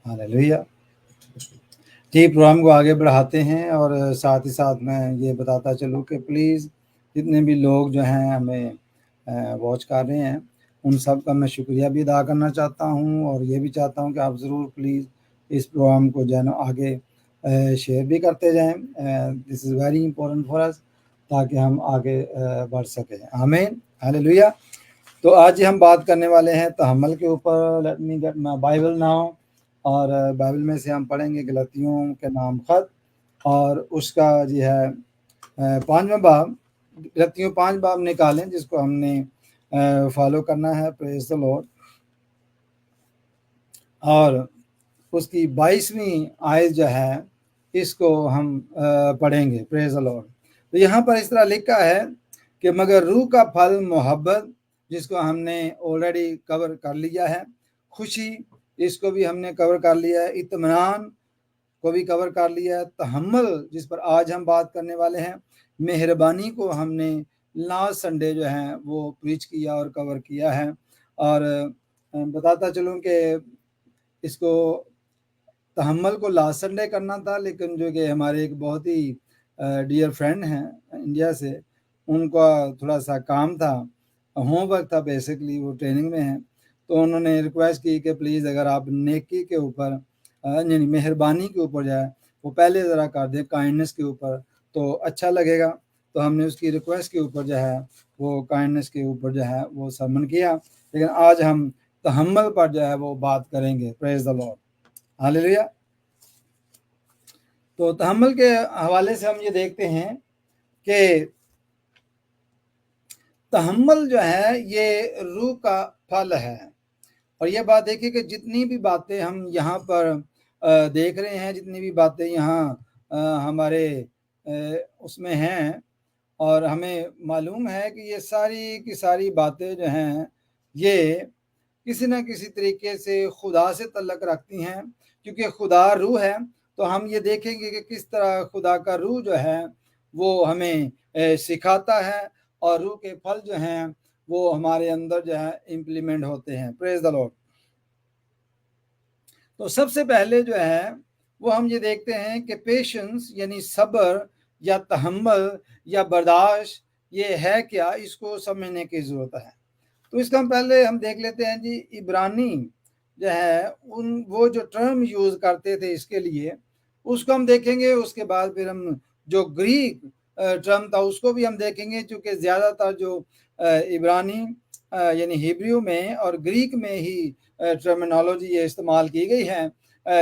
Hallelujah. ठीक, programme को आगे बढ़ाते हैं और साथ ही साथ मैं ये बताता चलूँ कि प्लीज़ जितने भी लोग जो हैं हमें वॉच कर रहे हैं, उन सब का मैं शुक्रिया भी अदा करना चाहता हूँ और ये भी चाहता हूँ कि आप ज़रूर प्लीज़ इस प्रोग्राम को जो है ना आगे शेयर भी करते जाएँ। This is very important for us, ताकि हम आगे बढ़ सकें। आमीन, हालेलुया। तो आज हम बात करने वाले हैं तहम्मुल के ऊपर। Let me gate my Bible now. और बाइबल में से हम पढ़ेंगे गलतियों के नाम खत, और उसका जी है 5वां बाब। गलतियों 5 बाब निकालें जिसको हमने फॉलो करना है। Praise the Lord. और उसकी 22वीं आयत जो है इसको हम पढ़ेंगे। Praise the Lord. तो यहाँ पर इस तरह लिखा है कि मगर रूह का फल मोहब्बत, जिसको हमने ऑलरेडी कवर कर लिया है। खुशी, इसको भी हमने कवर कर लिया है। इत्मीनान को भी कवर कर लिया है। तहम्मुल, जिस पर आज हम बात करने वाले हैं। मेहरबानी को हमने लास्ट संडे जो है वो प्रीच किया और कवर किया है। और बताता चलूँ कि इसको तहम्मुल को लास्ट संडे करना था, लेकिन जो कि हमारे एक बहुत ही डियर फ्रेंड हैं इंडिया से, उनका थोड़ा सा काम था, होमवर्क था बेसिकली, वो ट्रेनिंग में हैं। तो उन्होंने रिक्वेस्ट की कि प्लीज़ अगर आप नेकी के ऊपर नहीं, मेहरबानी के ऊपर जो है वो पहले ज़रा कर दें, काइंडनेस के ऊपर, तो अच्छा लगेगा। तो हमने उसकी रिक्वेस्ट के ऊपर जो है वो काइंडनेस के ऊपर जो है वो सरमन किया। लेकिन आज हम तहम्मुल पर जो है वो बात करेंगे। Praise the lord, hallelujah. तो तहम्मुल के हवाले से हम ये देखते हैं कि तहम्मुल जो है ये रूह का फल है। और ये बात देखिए कि जितनी भी बातें हम यहाँ पर देख रहे हैं, जितनी भी बातें यहाँ हमारे उसमें हैं, और हमें मालूम है कि ये सारी की सारी बातें जो हैं ये किसी न किसी तरीके से खुदा से तल्लक रखती हैं। क्योंकि खुदा रूह है, तो हम ये देखेंगे कि किस तरह खुदा का रूह जो है वो हमें सिखाता है, और रूह के फल जो हैं वो हमारे अंदर जो है इम्प्लीमेंट होते हैं। Praise the Lord. तो सबसे पहले जो है वो हम ये देखते हैं कि पेशेंस यानी सब्र या तहम्मुल या बर्दाश्त ये है क्या, इसको समझने की ज़रूरत है। तो इसका हम पहले हम देख लेते हैं जी। इब्रानी जो है वो जो टर्म यूज़ करते थे इसके लिए, उसको हम देखेंगे। उसके बाद फिर हम जो ग्रीक टर्म था उसको भी हम देखेंगे, क्योंकि ज़्यादातर जो इब्रानी यानी हिब्रू में और ग्रीक में ही टर्मिनोलॉजी ये इस्तेमाल की गई है,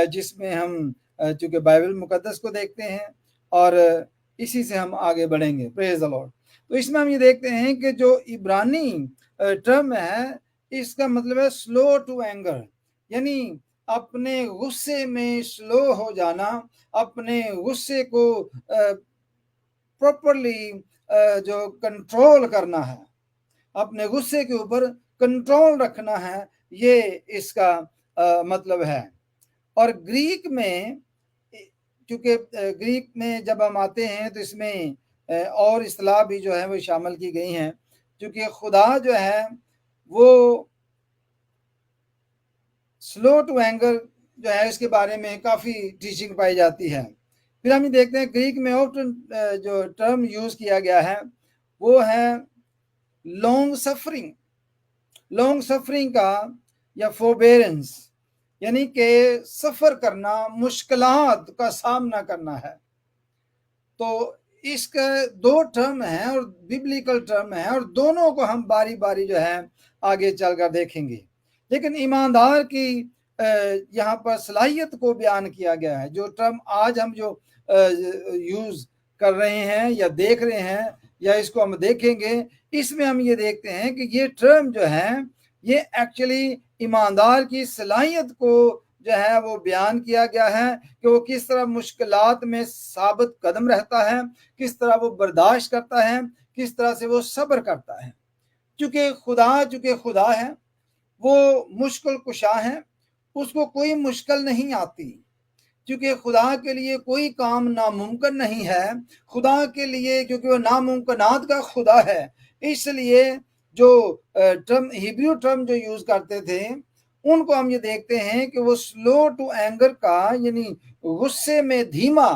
जिसमें हम चूँकि बाइबल मुक़द्दस को देखते हैं और इसी से हम आगे बढ़ेंगे। Praise the Lord. तो इसमें हम ये देखते हैं कि जो इब्रानी टर्म है, इसका मतलब है स्लो टू एंगर, यानी अपने गुस्से में स्लो हो जाना, अपने गुस्से को प्रॉपरली जो कंट्रोल करना है, अपने गुस्से के ऊपर कंट्रोल रखना है, ये इसका मतलब है। और ग्रीक में, क्योंकि ग्रीक में जब हम आते हैं तो इसमें और इस्तिलाह भी जो है वो शामिल की गई हैं, क्योंकि खुदा जो है वो स्लो टू एंगर जो है इसके बारे में काफ़ी टीचिंग पाई जाती है। फिर हम ये देखते हैं ग्रीक में ऑफ्टन जो टर्म यूज़ किया गया है वो है लॉन्ग सफरिंग। लॉन्ग सफरिंग का या फोरबेरेंस, यानी कि सफ़र करना, मुश्किलात का सामना करना है। तो इसके दो टर्म हैं और बिब्लिकल टर्म हैं, और दोनों को हम बारी बारी जो है आगे चलकर देखेंगे। लेकिन ईमानदार की यहाँ पर सलाहियत को बयान किया गया है। जो टर्म आज हम जो यूज़ कर रहे हैं या देख रहे हैं या इसको हम देखेंगे, इसमें हम ये देखते हैं कि ये टर्म जो है ये एक्चुअली ईमानदार की सलाहियत को जो है वो बयान किया गया है कि वो किस तरह मुश्किलात में साबित कदम रहता है, किस तरह वो बर्दाश्त करता है, किस तरह से वो सब्र करता है। चूँकि खुदा है, वो मुश्किल कुशा है, उसको कोई मुश्किल नहीं आती। क्योंकि खुदा के लिए कोई काम नामुमकिन नहीं है। खुदा के लिए, क्योंकि वो नामुमकिनात का खुदा है, इसलिए जो टर्म हिब्रू टर्म जो यूज़ करते थे ان کو ہم یہ دیکھتے ہیں کہ وہ سلو ٹو اینگر کا یعنی غصے میں دھیما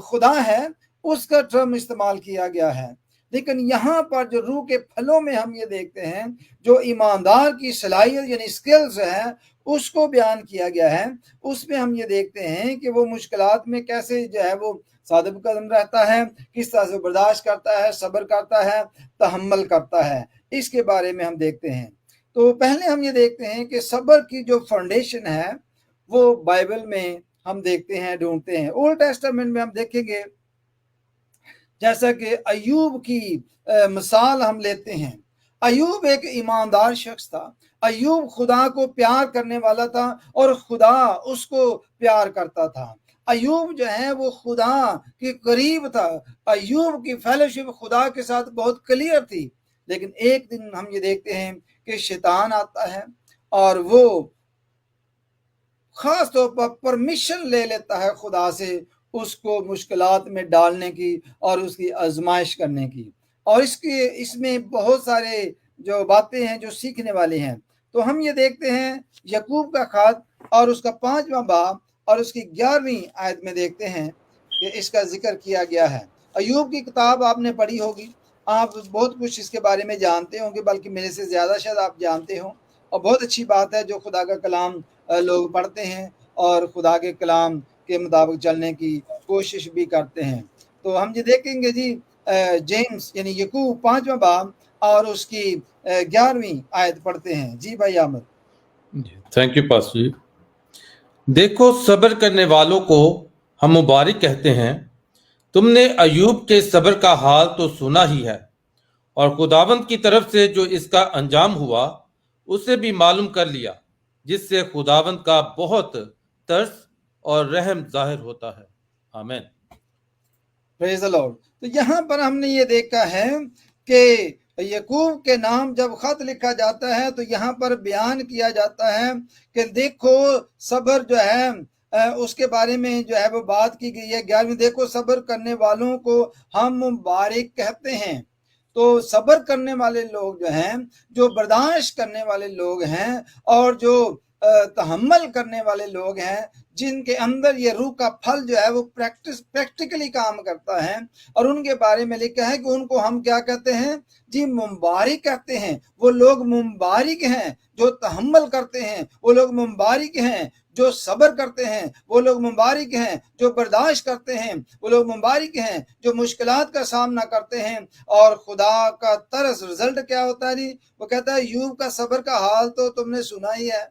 خدا ہے، اس کا ٹرم استعمال کیا گیا ہے۔ لیکن یہاں پر جو روح کے پھلوں میں ہم یہ دیکھتے ہیں جو ایماندار کی صلاحیت یعنی سکلز ہے اس کو بیان کیا گیا ہے۔ اس میں ہم یہ دیکھتے ہیں کہ وہ مشکلات میں کیسے جو ہے وہ صادب قدم رہتا ہے، کس طرح سے برداشت کرتا ہے، صبر کرتا ہے، تحمل کرتا ہے، اس کے بارے میں ہم دیکھتے ہیں۔ تو پہلے ہم یہ دیکھتے ہیں کہ صبر کی جو فاؤنڈیشن ہے وہ بائبل میں ہم دیکھتے ہیں، ڈھونڈتے ہیں۔ اولڈ ٹیسٹامنٹ میں ہم دیکھیں گے جیسا کہ ایوب کی مثال ہم لیتے ہیں۔ ایوب ایک ایماندار شخص تھا، ایوب خدا کو پیار کرنے والا تھا اور خدا اس کو پیار کرتا تھا۔ ایوب جو ہے وہ خدا کے قریب تھا، ایوب کی فیلوشپ خدا کے ساتھ بہت کلیئر تھی۔ لیکن ایک دن ہم یہ دیکھتے ہیں کہ شیطان آتا ہے اور وہ خاص طور پر پرمیشن لے لیتا ہے خدا سے اس کو مشکلات میں ڈالنے کی اور اس کی آزمائش کرنے کی۔ اور اس میں بہت سارے جو باتیں ہیں جو سیکھنے والی ہیں۔ تو ہم یہ دیکھتے ہیں یعقوب کا خط اور اس کا 5واں باب اور اس کی 11ویں آیت میں دیکھتے ہیں کہ اس کا ذکر کیا گیا ہے۔ ایوب کی کتاب آپ نے پڑھی ہوگی، آپ بہت کچھ اس کے بارے میں جانتے ہوں گے، بلکہ میرے سے زیادہ شاید آپ جانتے ہوں، اور بہت اچھی بات ہے جو خدا کا کلام لوگ پڑھتے ہیں اور خدا کے کلام کے مطابق چلنے کی کوشش بھی کرتے ہیں۔ تو ہم یہ دیکھیں گے جی جیمز یعنی یعقوب 5واں باب اور اس کی 11ویں آیت پڑھتے ہیں۔ جی بھائی احمد۔ تھینک یو پاسٹر جی۔ دیکھو صبر کرنے والوں کو ہم مبارک کہتے ہیں۔ تم نے ایوب کے صبر کا حال تو سنا ہی ہے، اور خداوند کی طرف سے جو اس کا انجام ہوا اسے بھی معلوم کر لیا، جس سے خداوند کا بہت ترس اور رحم ظاہر ہوتا ہے۔ آمین۔ پریز دی لارڈ۔ تو یہاں پر ہم نے یہ دیکھا ہے کہ یعقوب کے نام جب خط لکھا جاتا ہے تو یہاں پر بیان کیا جاتا ہے کہ دیکھو صبر جو ہے اس کے بارے میں جو ہے وہ بات کی گئی ہے 11ویں، دیکھو صبر کرنے والوں کو ہم مبارک کہتے ہیں۔ تو صبر کرنے والے لوگ جو ہیں، جو برداشت کرنے والے لوگ ہیں اور جو تحمل کرنے والے لوگ ہیں، جن کے اندر یہ روح کا پھل جو ہے وہ پریکٹیکلی کام کرتا ہے، اور ان کے بارے میں لکھا ہے کہ ان کو ہم کیا کہتے ہیں جی مبارک کہتے ہیں۔ وہ لوگ مبارک ہیں جو تحمل کرتے ہیں، وہ لوگ مبارک ہیں جو صبر کرتے ہیں، وہ لوگ مبارک ہیں جو برداشت کرتے ہیں، وہ لوگ مبارک ہیں جو مشکلات کا سامنا کرتے ہیں۔ اور خدا کا ترس رزلٹ کیا ہوتا ہے جی؟ وہ کہتا ہے ایوب کا صبر کا حال تو تم نے سنا ہی ہے۔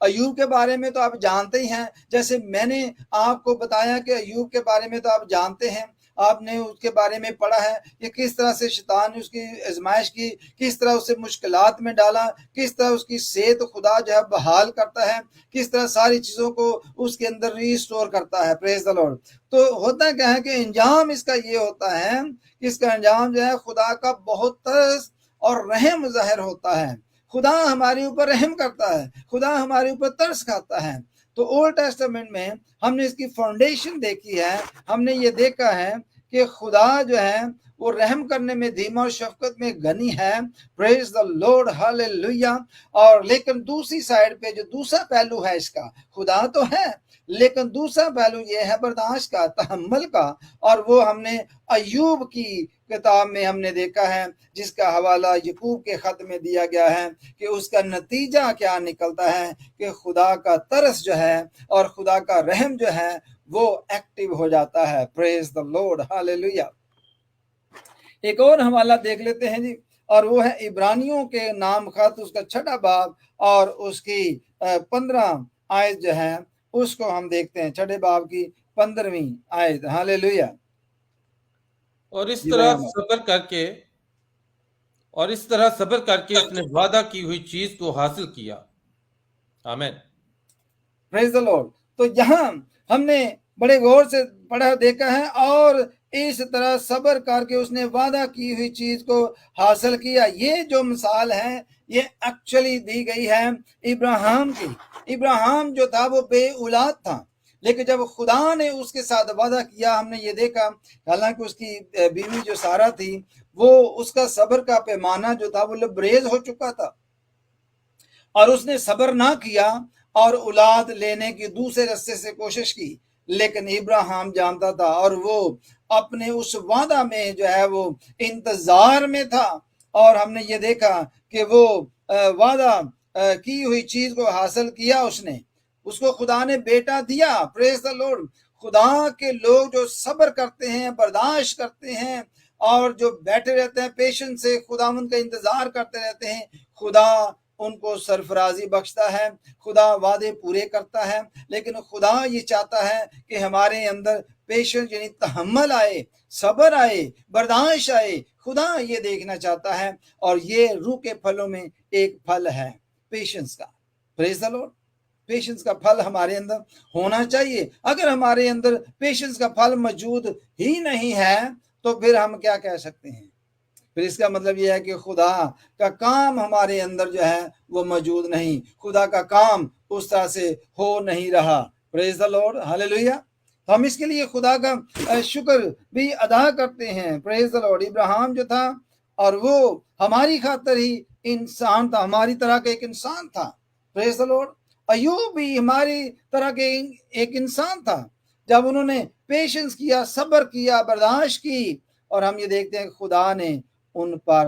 ایوب کے بارے میں تو آپ جانتے ہی ہیں، جیسے میں نے آپ کو بتایا کہ ایوب کے بارے میں تو آپ جانتے ہیں، آپ نے اس کے بارے میں پڑھا ہے کہ کس طرح سے شیطان نے اس کی آزمائش کی، کس طرح اسے مشکلات میں ڈالا، کس طرح اس کی صحت خدا جو ہے بحال کرتا ہے، کس طرح ساری چیزوں کو اس کے اندر ریسٹور کرتا ہے۔ پریز دی لارڈ۔ تو ہوتا کیا ہے کہ انجام اس کا یہ ہوتا ہے کہ اس کا انجام جو ہے خدا کا بہت ترس اور رحم ظاہر ہوتا ہے۔ خدا ہمارے اوپر رحم کرتا ہے، خدا ہمارے اوپر ترس کھاتا ہے۔ تو اولڈ ٹیسٹامنٹ میں ہم نے اس کی فاؤنڈیشن دیکھی ہے، ہم نے یہ دیکھا ہے کہ خدا جو ہے وہ رحم کرنے میں دھیما اور شفقت میں غنی ہے۔ پریز دی لارڈ، ہاللیلویہ۔ اور لیکن دوسری سائڈ پہ جو دوسرا پہلو ہے اس کا، خدا تو ہے لیکن دوسرا پہلو یہ ہے برداشت کا، تحمل کا، اور وہ ہم نے ایوب کی کتاب میں ہم نے دیکھا ہے، جس کا حوالہ یعقوب کے خط میں دیا گیا ہے کہ اس کا نتیجہ کیا نکلتا ہے کہ خدا کا ترس جو ہے اور خدا کا رحم جو ہے وہ ایکٹیو ہو جاتا ہے۔ پریز دی لارڈ، ہاللیلویہ۔ ایک اور حوالہ دیکھ لیتے ہیں جی، اور وہ ہے عبرانیوں کے نام خط، اس کا 6واں باب اور اس کی 15 آیت جو ہے اس کو ہم دیکھتے ہیں، 6 باب کی 15ویں آیت۔ ہاللیلویہ۔ اور اس طرح صبر کر کے اس نے وعدہ کی ہوئی چیز کو حاصل کیا۔ آمین۔ پریز دی لارڈ۔ تو یہاں ہم نے بڑے غور سے پڑھا دیکھا ہے، اور اس طرح صبر کر کے اس نے وعدہ کی ہوئی چیز کو حاصل کیا۔ یہ جو مثال ہے یہ ایکچولی دی گئی ہے ابراہیم کی۔ ابراہیم جو تھا وہ بے اولاد تھا، لیکن جب خدا نے اس کے ساتھ وعدہ کیا، ہم نے یہ دیکھا حالانکہ اس کی بیوی جو سارہ تھی وہ اس کا صبر کا پیمانہ جو تھا وہ لبریز ہو چکا تھا، اور اس نے صبر نہ کیا اور اولاد لینے کی دوسرے راستے سے کوشش کی، لیکن ابراہیم جانتا تھا اور وہ اپنے اس وعدہ میں جو ہے وہ انتظار میں تھا، اور ہم نے یہ دیکھا کہ وہ وعدہ کی ہوئی چیز کو حاصل کیا، اس کو خدا نے بیٹا دیا۔ پریز دی لارڈ۔ خدا کے لوگ جو صبر کرتے ہیں، برداشت کرتے ہیں، اور جو بیٹھے رہتے ہیں پیشنس سے، خداوند کا انتظار کرتے رہتے ہیں، خدا ان کو سرفرازی بخشتا ہے، خدا وعدے پورے کرتا ہے۔ لیکن خدا یہ چاہتا ہے کہ ہمارے اندر پیشنس یعنی تحمل آئے، صبر آئے، برداشت آئے، خدا یہ دیکھنا چاہتا ہے، اور یہ روح کے پھلوں میں ایک پھل ہے پیشنس کا۔ پریز دی لارڈ۔ پیشنس کا پھل ہمارے اندر ہونا چاہیے۔ اگر ہمارے اندر پیشنس کا پھل موجود ہی نہیں ہے تو پھر ہم کیا کہہ سکتے ہیں؟ پھر اس کا مطلب یہ ہے کہ خدا کا کام ہمارے اندر جو ہے وہ موجود نہیں، خدا کا کام اس طرح سے ہو نہیں رہا۔ پریز دی لارڈ، ہاللیلویہ۔ ہم اس کے لیے خدا کا شکر بھی ادا کرتے ہیں۔ پریز دی لارڈ۔ ابراہیم جو تھا، اور وہ ہماری خاطر ہی انسان تھا، ہماری طرح کا ایک انسان تھا۔ پریز دی لارڈ۔ ایوب بھی ہماری طرح کے ایک انسان تھا، جب انہوں نے پیشنس کیا، صبر کیا، برداشت کی، اور ہم یہ دیکھتے ہیں خدا نے ان پر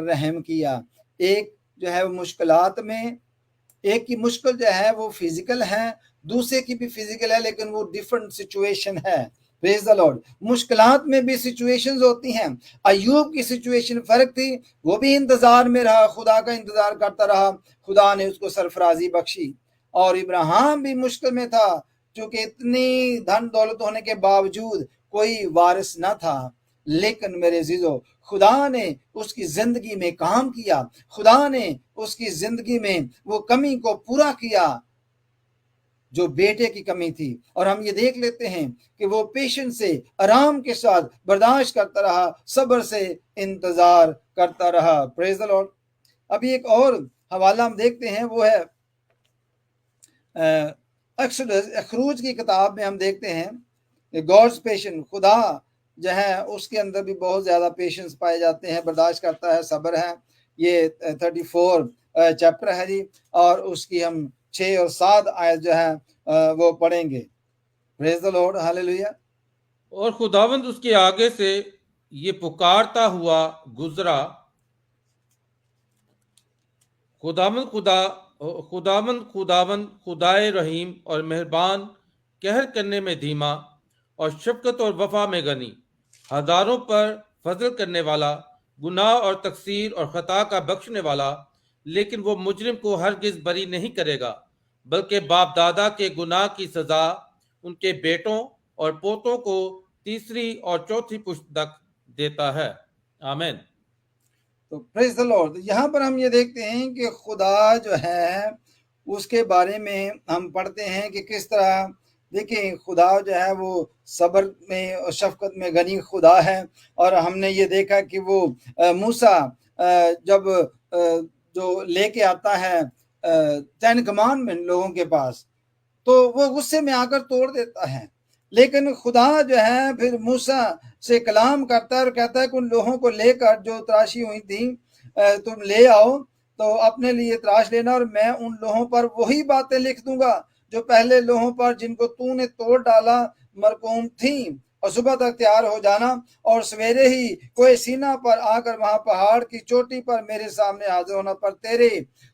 رحم کیا۔ ایک جو ہے وہ مشکلات میں، ایک کی مشکل جو ہے وہ فزیکل ہے، دوسرے کی بھی فزیکل ہے، لیکن وہ ڈیفرنٹ سچویشن ہے۔ پریز دی لارڈ۔ مشکلات میں بھی سچویشنز ہوتی ہیں۔ ایوب کی سچویشن فرق تھی، وہ بھی انتظار میں رہا، خدا کا انتظار کرتا رہا، خدا نے اس کو سرفرازی بخشی۔ اور ابراہیم بھی مشکل میں تھا، چونکہ اتنی دھن دولت ہونے کے باوجود کوئی وارث نہ تھا، لیکن میرے عزیزو خدا نے اس کی زندگی میں کام کیا، خدا نے اس کی زندگی میں وہ کمی کو پورا کیا جو بیٹے کی کمی تھی۔ اور ہم یہ دیکھ لیتے ہیں کہ وہ پیشنس سے، آرام کے ساتھ برداشت کرتا رہا، صبر سے انتظار کرتا رہا۔ پریز دی لارڈ۔ ابھی ایک اور حوالہ ہم دیکھتے ہیں، وہ ہے خروج کی کتاب میں ہم دیکھتے ہیں گاڈز پیشن، خدا جو ہے اس کے اندر بھی بہت زیادہ پیشنس پائے جاتے ہیں، برداشت کرتا ہے، صبر ہے۔ یہ 34 چیپٹر ہے جی، اور اس کی ہم 6 اور 7 آیت جو ہے وہ پڑھیں گے۔ پریز دی لارڈ، ہاللیلویہ۔ اور خداوند اس کے آگے سے یہ پکارتا ہوا گزرا، خداوند خدائے رحیم اور مہربان، قہر کرنے میں دھیما اور شفقت اور وفا میں غنی، ہزاروں پر فضل کرنے والا، گناہ اور تقصیر اور خطا کا بخشنے والا، لیکن وہ مجرم کو ہرگز بری نہیں کرے گا، بلکہ باپ دادا کے گناہ کی سزا ان کے بیٹوں اور پوتوں کو تیسری اور چوتھی پشت تک دیتا ہے۔ آمین۔ تو پریز دی لارڈ۔ یہاں پر ہم یہ دیکھتے ہیں کہ خدا جو ہے اس کے بارے میں ہم پڑھتے ہیں کہ کس طرح، دیکھیں خدا جو ہے وہ صبر میں اور شفقت میں غنی خدا ہے۔ اور ہم نے یہ دیکھا کہ وہ موسیٰ جب جو لے کے آتا ہے 10 کمانڈمنٹ لوگوں کے پاس، تو وہ غصے میں آ کر توڑ دیتا ہے، لیکن خدا جو ہے پھر موسیٰ سے کلام کرتا ہے اور کہتا ہے کہ ان لوگوں کو لے کر جو تراشی ہوئی تھیں تم لے آؤ، تو اپنے لیے تراش لینا، اور میں ان لوگوں پر وہی باتیں لکھ دوں گا جو پہلے لوگوں پر جن کو تو نے توڑ ڈالا مرقوم تھیں، اور صبح تک تیار ہو جانا، اور سویرے ہی کوہ سینا پر آ کر وہاں پہاڑ کی چوٹی پر میرے سامنے حاضر ہونا، پر تیرے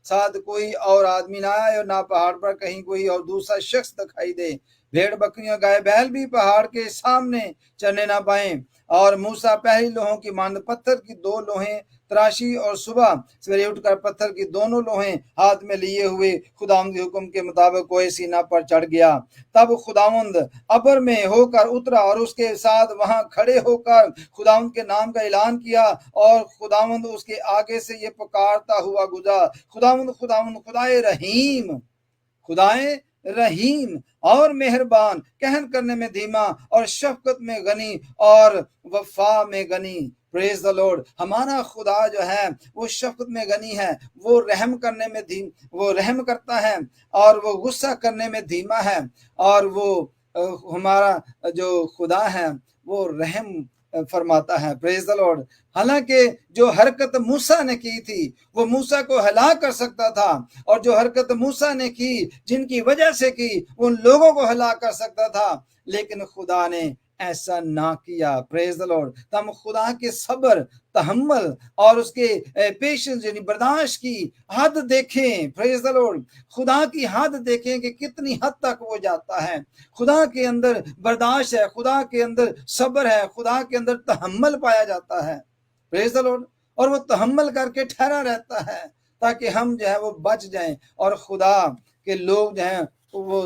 ساتھ کوئی اور آدمی نہ آئے اور نہ پہاڑ پر کہیں کوئی اور دوسرا شخص دکھائی دے، بھیڑ بکریاں گائے بیل بھی پہاڑ کے سامنے چلنے نہ پائیں۔ اور موسیٰ پہلی لوہوں کی مانند پتھر کی 2 لوہیں تراشی، اور صبح سویرے اٹھ کر پتھر کی دونوں لوہیں ہاتھ میں لیے ہوئے خداوند کے حکم کے مطابق کوہ سینا پر چڑھ گیا۔ تب خداوند ابر میں ہو کر اترا اور اس کے ساتھ وہاں کھڑے ہو کر خداوند کے نام کا اعلان کیا، اور خداوند اس کے آگے سے یہ پکارتا ہوا گزرا، خداوند خداوند خدائے رحیم، خدائے رحیم اور مہربان، قہر کرنے میں دھیما اور شفقت میں غنی اور وفا میں غنی۔ پریز دی لارڈ۔ ہمارا خدا جو ہے وہ شفقت میں غنی ہے، وہ رحم کرنے میں وہ رحم کرتا ہے، اور وہ غصہ کرنے میں دھیما ہے، اور وہ ہمارا جو خدا ہے وہ رحم फरमाता है। Praise the Lord. हालांकि जो हरकत मूसा ने की थी वो मूसा को हलाक कर सकता था, और जो हरकत मूसा ने की जिनकी वजह से की उन लोगों को हलाक कर सकता था, लेकिन खुदा ने ऐसा ना किया। Praise the Lord. तो हम खुदा के सब्र, तहम्मुल और उसके पेशेंस यानी बर्दाश्त की हद देखें। Praise the Lord. खुदा की हद देखें कि कितनी हद तक वो जाता है। खुदा के अंदर बर्दाश्त है, खुदा के अंदर सब्र है, खुदा के अंदर तहम्मुल पाया जाता है। Praise the Lord. और वो तहम्मुल करके ठहरा रहता है ताकि हम जो है वो बच जाएं और खुदा के लोग जो हैं वो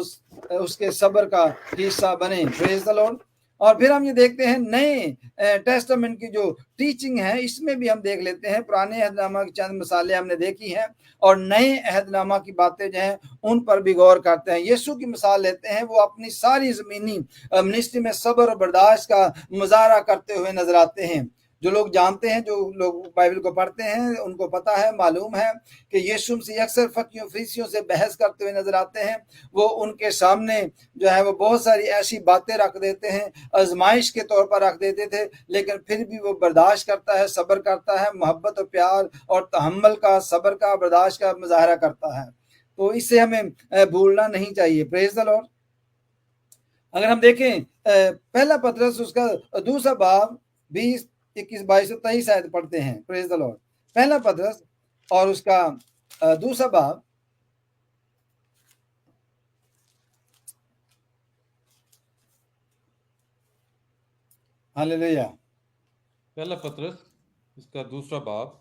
उसके सब्र का हिस्सा बने। Praise the Lord. और फिर हम ये देखते हैं नए टेस्टामेंट की जो टीचिंग है, इसमें भी हम देख लेते हैं। पुराने अहदनामा की चंद मिसालें हमने देखी हैं और नए अहदनामा की बातें जो हैं उन पर भी गौर करते हैं। यीशु की मिसाल लेते हैं, वो अपनी सारी ज़मीनी मिनिस्ट्री में सब्र और बर्दाश्त का मुजाहरा करते हुए नजर आते हैं। जो लोग जानते हैं, जो लोग बाइबल को पढ़ते हैं, उनको पता है, मालूम है कि यीशु मसीह अक्सर फकीयों फरीसियों से बहस करते हुए नजर आते हैं। वो उनके सामने जो है वो बहुत सारी ऐसी बातें रख देते हैं, आजमाइश के तौर पर रख देते थे, लेकिन फिर भी वो बर्दाश्त करता है, सब्र करता है, मोहब्बत और प्यार और तहम्मुल का, सब्र का, बर्दाश्त का मुजाहरा करता है। तो इससे हमें भूलना नहीं चाहिए। Praise the Lord. अगर हम देखें पहला पतरस उसका दूसरा बाब 20, 21, 22 और 23 आयत पढ़ते हैं। Praise the Lord. पहला पतरस और उसका दूसरा बाब, हालेलुया। पहला पतरस इसका दूसरा बाब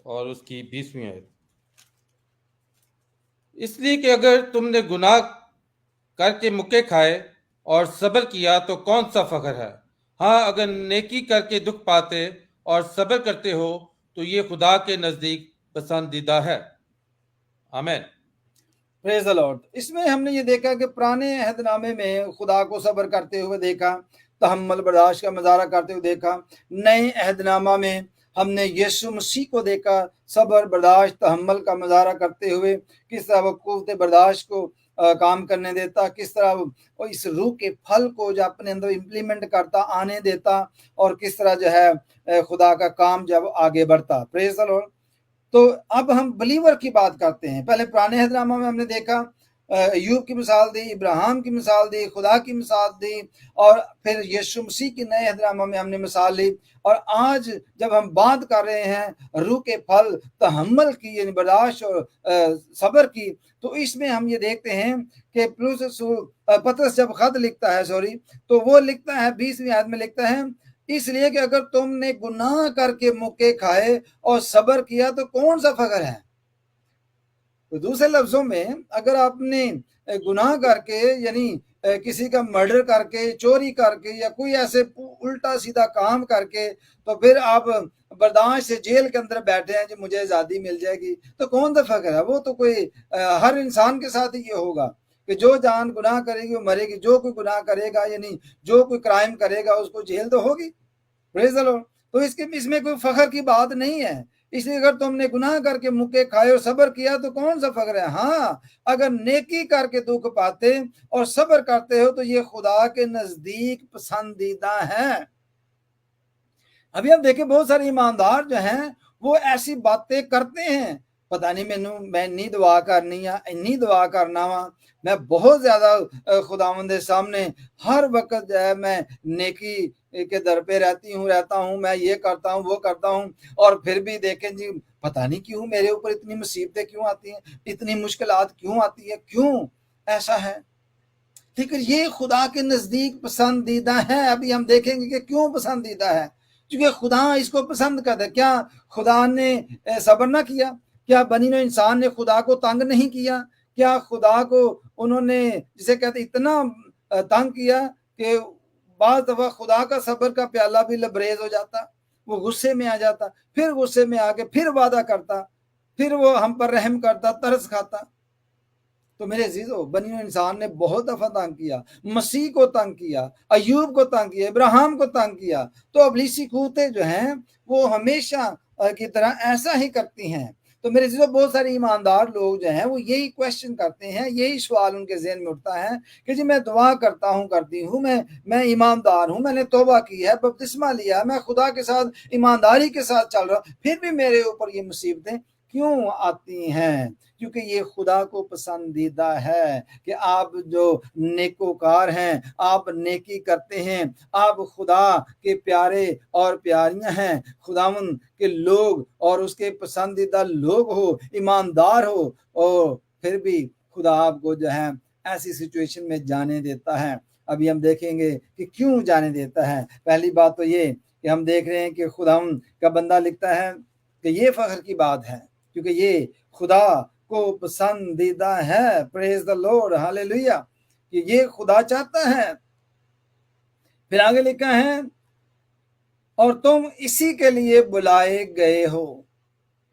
और उसकी 20वीं आयत। इसलिए कि अगर तुमने गुनाह करके मुक्के खाए और सब्र किया तो कौन सा फख्र है। हाँ, अगर नेकी करके दुख पाते और सब्र करते हो तो ये खुदा के नजदीक पसंदीदा है। आमीन। Praise the Lord. इसमें हमने ये देखा कि पुराने अहदनामे में खुदा को सब्र करते हुए देखा, तहम्मुल बर्दाश्त का मुजाहरा करते हुए देखा। नए अहदनामा में हमने यीशु मसीह को देखा सब्र, बर्दाश्त, तहम्मुल का मुजाहरा करते हुए, किस तरह वो कुव्वत बर्दाश्त को काम करने देता, किस तरह वो इस रूह के फल को जो अपने अंदर इम्प्लीमेंट करता, आने देता, और किस तरह जो है खुदा का काम जब आगे बढ़ता। Praise the Lord. तो अब हम बिलीवर की बात करते हैं। पहले पुराने अहदनामा में हमने देखा अय्यूब की मिसाल दी, इब्राहिम की मिसाल दी, खुदा की मिसाल दी, और फिर यीशु मसीह की नए अहदनामा में हमने मिसाल ली। और आज जब हम बात कर रहे हैं रूह के फल तहम्मुल की यानी बर्दाश्त और सब्र की, तो इसमें हम ये देखते हैं कि पतरस जब खत लिखता है तो वो लिखता है 20वीं आयत में लिखता है, इसलिए कि अगर तुमने गुनाह करके मुक्के खाए और सब्र किया तो कौन सा फख्र है। तो दूसरे लफ्जों में अगर आपने गुनाह करके यानी किसी का मर्डर करके, चोरी करके, या कोई ऐसे उल्टा सीधा काम करके, तो फिर आप बर्दाश्त से जेल के अंदर बैठे हैं कि मुझे आज़ादी मिल जाएगी, तो कौन सा फख्र है। वो तो कोई हर इंसान के साथ ही ये होगा कि जो जान गुनाह करेगी वो मरेगी। जो कोई गुनाह करेगा यानी जो कोई क्राइम करेगा उसको जेल तो होगी। Praise the Lord. तो इसमें कोई फख्र की बात नहीं है। इसलिए अगर तुमने गुनाह करके मुक्के खाए और सब्र किया तो कौन सा फख्र है। हाँ, अगर नेकी करके दुख पाते और सब्र करते हो तो ये खुदा के नजदीक पसंदीदा है। अभी हम देखें बहुत सारे ईमानदार जो हैं वो ऐसी बातें करते हैं, पता नहीं मैं इन्नी दुआ करनी है, इन्नी दुआ करना वा, मैं बहुत ज्यादा खुदावंद के सामने हर वक्त जो है मैं नेकी के दर पे रहता हूँ, मैं ये करता हूँ, वो करता हूँ, और फिर भी देखें जी पता नहीं क्यों मेरे ऊपर इतनी मुसीबतें क्यों आती हैं, इतनी मुश्किलात क्यों आती है, क्यों ऐसा है। लेकिन ये खुदा के नजदीक पसंदीदा है। अभी हम देखेंगे कि क्यों पसंदीदा है, क्योंकि खुदा इसको पसंद करता है। क्या खुदा ने सब्र ना किया? क्या बनी नौ इंसान ने खुदा को तंग नहीं किया? क्या खुदा को उन्होंने जिसे कहते इतना तंग किया कि बाद दफा खुदा का सब्र का प्याला भी लबरेज हो जाता, वो गुस्से में आ जाता, फिर गुस्से में आके फिर वादा करता, फिर वो हम पर रहम करता, तरस खाता। तो मेरे अजीजों, बनी इंसान ने बहुत दफा तंग किया, मसीह को तंग किया, अय्यूब को तंग किया, इब्राहिम को तंग किया। तो अबलीसी कूतें जो हैं वो हमेशा की तरह ऐसा ही करती हैं। تو میرے عزیزو بہت سارے ایماندار لوگ جو ہیں وہ یہی کویشچن کرتے ہیں, یہی سوال ان کے ذہن میں اٹھتا ہے کہ جی میں دعا کرتی ہوں, میں ایماندار ہوں, میں نے توبہ کی ہے, بپتسمہ لیا, میں خدا کے ساتھ ایمانداری کے ساتھ چل رہا ہوں, پھر بھی میرے اوپر یہ مصیبتیں کیوں آتی ہیں؟ کیونکہ یہ خدا کو پسندیدہ ہے کہ آپ جو نیکوکار ہیں, آپ نیکی کرتے ہیں, آپ خدا کے پیارے اور پیاریاں ہیں, خداوند کے لوگ اور اس کے پسندیدہ لوگ ہو, ایماندار ہو, اور پھر بھی خدا آپ کو جو ہے ایسی سچویشن میں جانے دیتا ہے. ابھی ہم دیکھیں گے کہ کیوں جانے دیتا ہے. پہلی بات تو یہ کہ ہم دیکھ رہے ہیں کہ خداوند کا بندہ لکھتا ہے کہ یہ فخر کی بات ہے کیونکہ یہ خدا کو پسندیدہ ہے. پریز دا لارڈ, ہاللیلویا, کہ یہ خدا چاہتا ہے. پھر آگے لکھا ہے اور تم اسی کے لیے بلائے گئے ہو,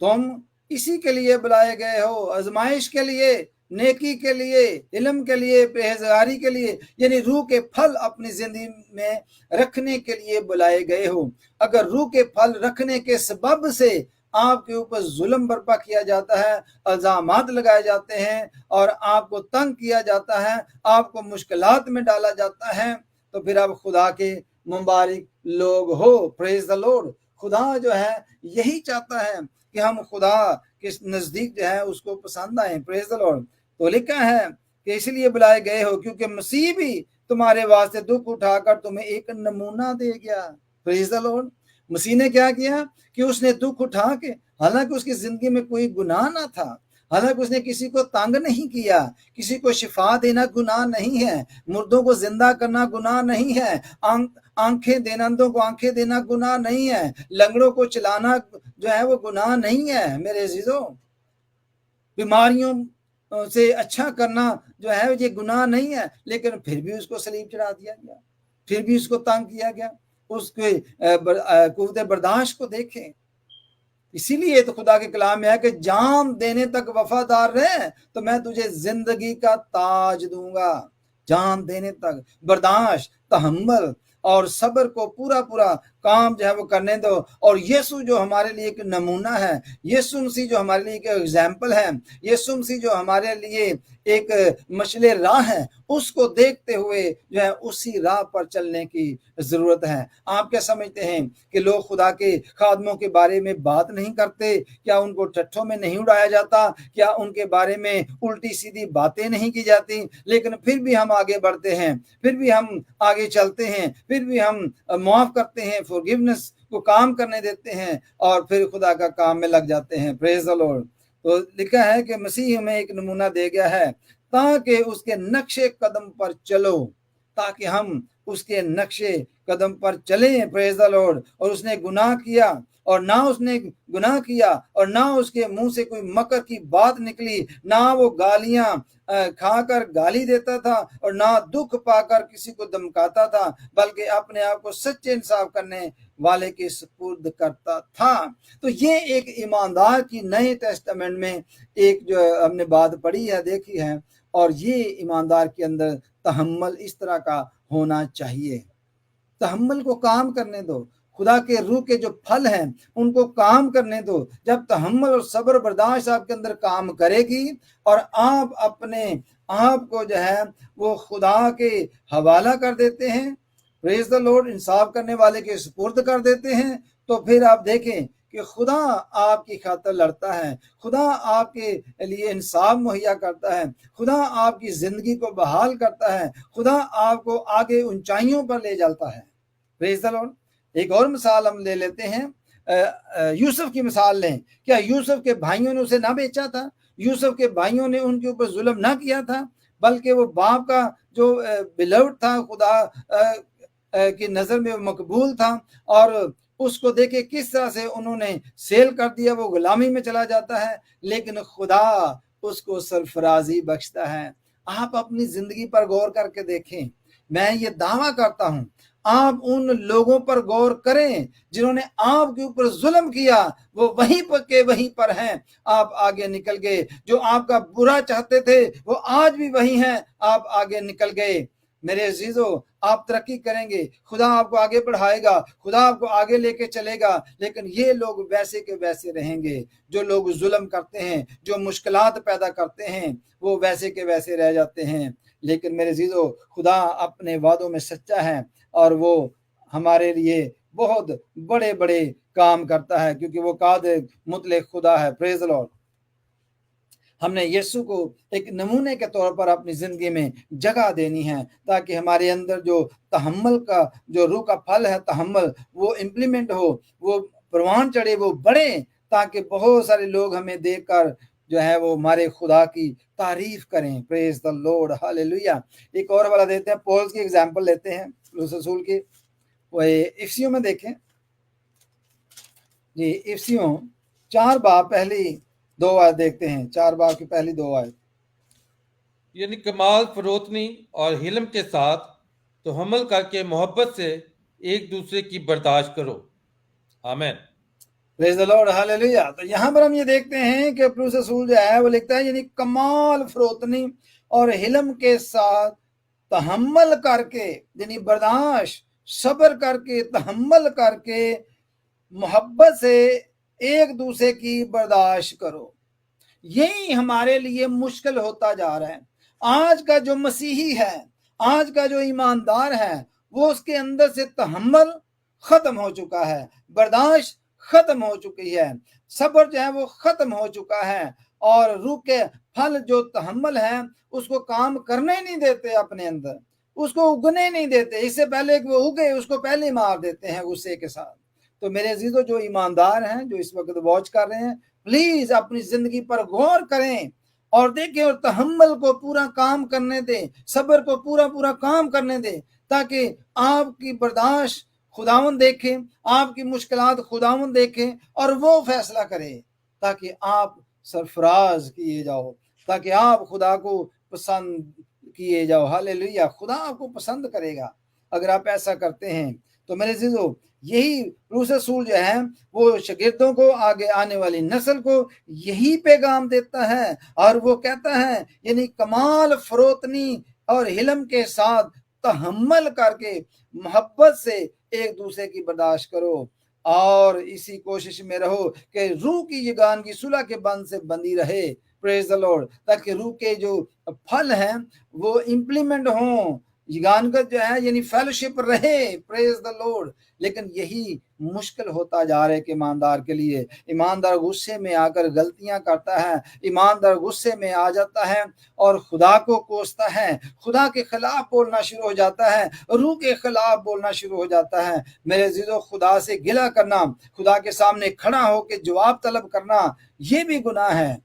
تم اسی کے لیے بلائے گئے ہو, آزمائش کے لیے, نیکی کے لیے, علم کے لیے, پرہیزگاری کے لیے, یعنی روح کے پھل اپنی زندگی میں رکھنے کے لیے بلائے گئے ہو. اگر روح کے پھل رکھنے کے سبب سے آپ کے اوپر ظلم برپا کیا جاتا ہے, الزامات لگائے جاتے ہیں اور آپ کو تنگ کیا جاتا ہے, آپ کو مشکلات میں ڈالا جاتا ہے, تو پھر آپ خدا کے مبارک لوگ ہو. پریز دا لارڈ. خدا جو ہے یہی چاہتا ہے کہ ہم خدا کے نزدیک جو ہے اس کو پسند آئیں. پریز دا لارڈ. تو لکھا ہے کہ اس لیے بلائے گئے ہو کیونکہ مسیح بھی تمہارے واسطے دکھ اٹھا کر تمہیں ایک نمونہ دے گیا. پریز دا لارڈ. مسیح نے کیا کیا کہ اس نے دکھ اٹھا کے, حالانکہ اس کی زندگی میں کوئی گناہ نہ تھا, حالانکہ اس نے کسی کو تنگ نہیں کیا, کسی کو شفا دینا گناہ نہیں ہے, مردوں کو زندہ کرنا گناہ نہیں ہے, آنکھیں دینا, اندھوں کو آنکھیں دینا گناہ نہیں ہے, لنگڑوں کو چلانا جو ہے وہ گناہ نہیں ہے. میرے عزیزوں, بیماریوں سے اچھا کرنا جو ہے یہ گناہ نہیں ہے, لیکن پھر بھی اس کو صلیب چڑھا دیا گیا, پھر بھی اس کو تنگ کیا گیا. اس کے قوت برداشت کو دیکھیں. اسی لیے تو خدا کے کلام میں ہے کہ جان دینے تک وفادار رہے تو میں تجھے زندگی کا تاج دوں گا. جان دینے تک برداشت, تحمل اور صبر کو پورا کام جو ہے وہ کرنے دو. اور یسوع جو ہمارے لیے ایک نمونہ ہے, یسوع مسیح جو ہمارے لیے ایک ایگزامپل ہے, یسوع مسیح جو ہمارے لیے ایک مشعل راہ ہے, اس کو دیکھتے ہوئے جو ہے اسی راہ پر چلنے کی ضرورت ہے. آپ کیا سمجھتے ہیں کہ لوگ خدا کے خادموں کے بارے میں بات نہیں کرتے؟ کیا ان کو ٹٹھوں میں نہیں اڑایا جاتا؟ کیا ان کے بارے میں الٹی سیدھی باتیں نہیں کی جاتی؟ لیکن پھر بھی ہم آگے بڑھتے ہیں, پھر بھی ہم آگے چلتے ہیں, پھر بھی ہم معاف کرتے ہیں, فورگیونیس کو کام کرنے دیتے ہیں اور پھر خدا کا کام میں لگ جاتے ہیں. پریز دی لارڈ. تو لکھا ہے کہ مسیح ہمیں ایک نمونہ دے گیا ہے تاکہ اس کے نقش قدم پر چلو, تاکہ ہم اس کے نقش قدم پر چلیں. پریز دی لارڈ. اور اس نے گناہ کیا اور نہ اس نے گناہ کیا اور نہ اس کے منہ سے کوئی مکر کی بات نکلی, نہ وہ گالیاں کھا کر گالی دیتا تھا اور نہ دکھ پا کر کسی کو دمکاتا تھا, بلکہ اپنے آپ کو سچے انصاف کرنے والے کے سپرد کرتا تھا. تو یہ ایک ایماندار کی نئے ٹیسٹامنٹ میں ایک جو ہم نے بات پڑھی ہے, دیکھی ہے, اور یہ ایماندار کے اندر تحمل اس طرح کا ہونا چاہیے. تحمل کو کام کرنے دو, خدا کے روح کے جو پھل ہیں ان کو کام کرنے دو. جب تحمل اور صبر برداشت آپ کے اندر کام کرے گی اور آپ اپنے آپ کو جو ہے وہ خدا کے حوالہ کر دیتے ہیں, پریز دا لارڈ, انصاف کرنے والے کے سپرد کر دیتے ہیں, تو پھر آپ دیکھیں کہ خدا آپ کی خاطر لڑتا ہے, خدا آپ کے لیے انصاف مہیا کرتا ہے, خدا آپ کی زندگی کو بحال کرتا ہے, خدا آپ کو آگے اونچائیوں پر لے جاتا ہے. پریز دی لارڈ. ایک اور مثال ہم لے لیتے ہیں, یوسف کی مثال لیں. کیا یوسف کے بھائیوں نے اسے نہ بیچا تھا؟ یوسف کے بھائیوں نے ان کے اوپر ظلم نہ کیا تھا؟ بلکہ وہ باپ کا جو بلوڈ تھا, خدا کی نظر میں مقبول تھا, اور اس کو دیکھے کس طرح سے انہوں نے سیل کر دیا, وہ غلامی میں چلا جاتا ہے, لیکن خدا اس کو سرفرازی بخشتا ہے. آپ اپنی زندگی پر غور کر کے دیکھیں. میں یہ دعویٰ کرتا ہوں آپ ان لوگوں پر غور کریں جنہوں نے آپ کے اوپر ظلم کیا, وہ وہیں پر ہیں, آپ آگے نکل گئے. جو آپ کا برا چاہتے تھے وہ آج بھی وہی ہیں, آپ آگے نکل گئے. میرے عزیزو, आप तरक्की करेंगे, खुदा आपको आगे बढ़ाएगा, खुदा आपको आगे लेके चलेगा। लेकिन ये लोग वैसे के वैसे रहेंगे। जो लोग जुल्म करते हैं, जो मुश्किलात पैदा करते हैं, वो वैसे के वैसे रह जाते हैं। लेकिन मेरे अज़ीज़ों, खुदा अपने वादों में सच्चा है और वो हमारे लिए बहुत बड़े बड़े काम करता है, क्योंकि वो कादिर मुतलक खुदा है। Praise the Lord. हमने यीशु को एक नमूने के तौर पर अपनी ज़िंदगी में जगह देनी है, ताकि हमारे अंदर जो तहम्मुल का, जो रूह का फल है तहम्मुल, वो इम्प्लीमेंट हो, वो परवान चढ़े, वो बढ़े, ताकि बहुत सारे लोग हमें देखकर जो है वो हमारे खुदा की तारीफ करें। Praise the lord, hallelujah. एक और वाला देते हैं, पौलुस की एग्जांपल लेते हैं, पौलुस रसूल की। वो इफिसियों में देखें जी, इफिसियों 4 बाब पहली 2 आयत देखते हैं, 4 बाब की पहली 2 आयत। यानी कमाल फरोतनी और हिलम के साथ तो हमल करके मोहब्बत से एक दूसरे की बर्दाश्त करो। आमीन। Praise the lord, hallelujah. तो यहाँ पर हम ये देखते हैं कि पौलुस रसूल जो है वो लिखता है, यानी कमाल फरोतनी और हिलम के साथ तहम्मुल करके, यानी बर्दाश्त, सब्र करके, तहम्मुल करके, मोहब्बत से एक दूसरे की बर्दाश्त करो। यही हमारे लिए मुश्किल होता जा रहा है। आज का जो मसीही है, आज का जो ईमानदार है, वो उसके अंदर से तहम्मुल खत्म हो चुका है, बर्दाश्त खत्म हो चुकी है, सब्र जो है वो खत्म हो चुका है, और रूह के फल जो तहम्मुल है उसको काम करने नहीं देते, अपने अंदर उसको उगने नहीं देते। इससे पहले कि वो उगे उसको पहले मार देते हैं गुस्से के साथ। तो मेरे अजीजों, जो ईमानदार हैं, जो इस वक्त वॉच कर रहे हैं, प्लीज अपनी जिंदगी पर गौर करें और देखें और तहम्मुल को पूरा काम करने दें, सब्र को पूरा पूरा काम करने दें, ताकि आपकी बर्दाश्त खुदावंद देखे, आपकी मुश्किलात खुदावंद देखे और वो फैसला करे, ताकि आप सरफराज किए जाओ, ताकि आप खुदा को पसंद किए जाओ। हालेलुया। खुदा आपको पसंद करेगा अगर आप ऐसा करते हैं। तो मेरे अजीजों, यही पौलुस रसूल जो है वो शागिर्दों को, आगे आने वाली नस्ल को यही पैगाम देता है, और वो कहता है, यानी कमाल फरोतनी और हिलम के साथ तहम्मुल करके मोहब्बत से एक दूसरे की बर्दाश्त करो, और इसी कोशिश में रहो कि रूह की यगान की सुलह के बंध से बंधी रहे। Praise the Lord. ताकि रूह के जो फल हैं वो इम्प्लीमेंट हों, यगानगत जो है यानी फेलोशिप रहे। Praise the Lord. लेकिन यही मुश्किल होता जा रहा है कि ईमानदार के लिए। ईमानदार गुस्से में आकर गलतियां करता है, ईमानदार गुस्से में आ जाता है और खुदा को कोसता है, खुदा के खिलाफ बोलना शुरू हो जाता है, रूह के खिलाफ बोलना शुरू हो जाता है। मेरे अजीजों, खुदा से गिला करना, खुदा के सामने खड़ा होकर जवाब तलब करना, ये भी गुनाह है।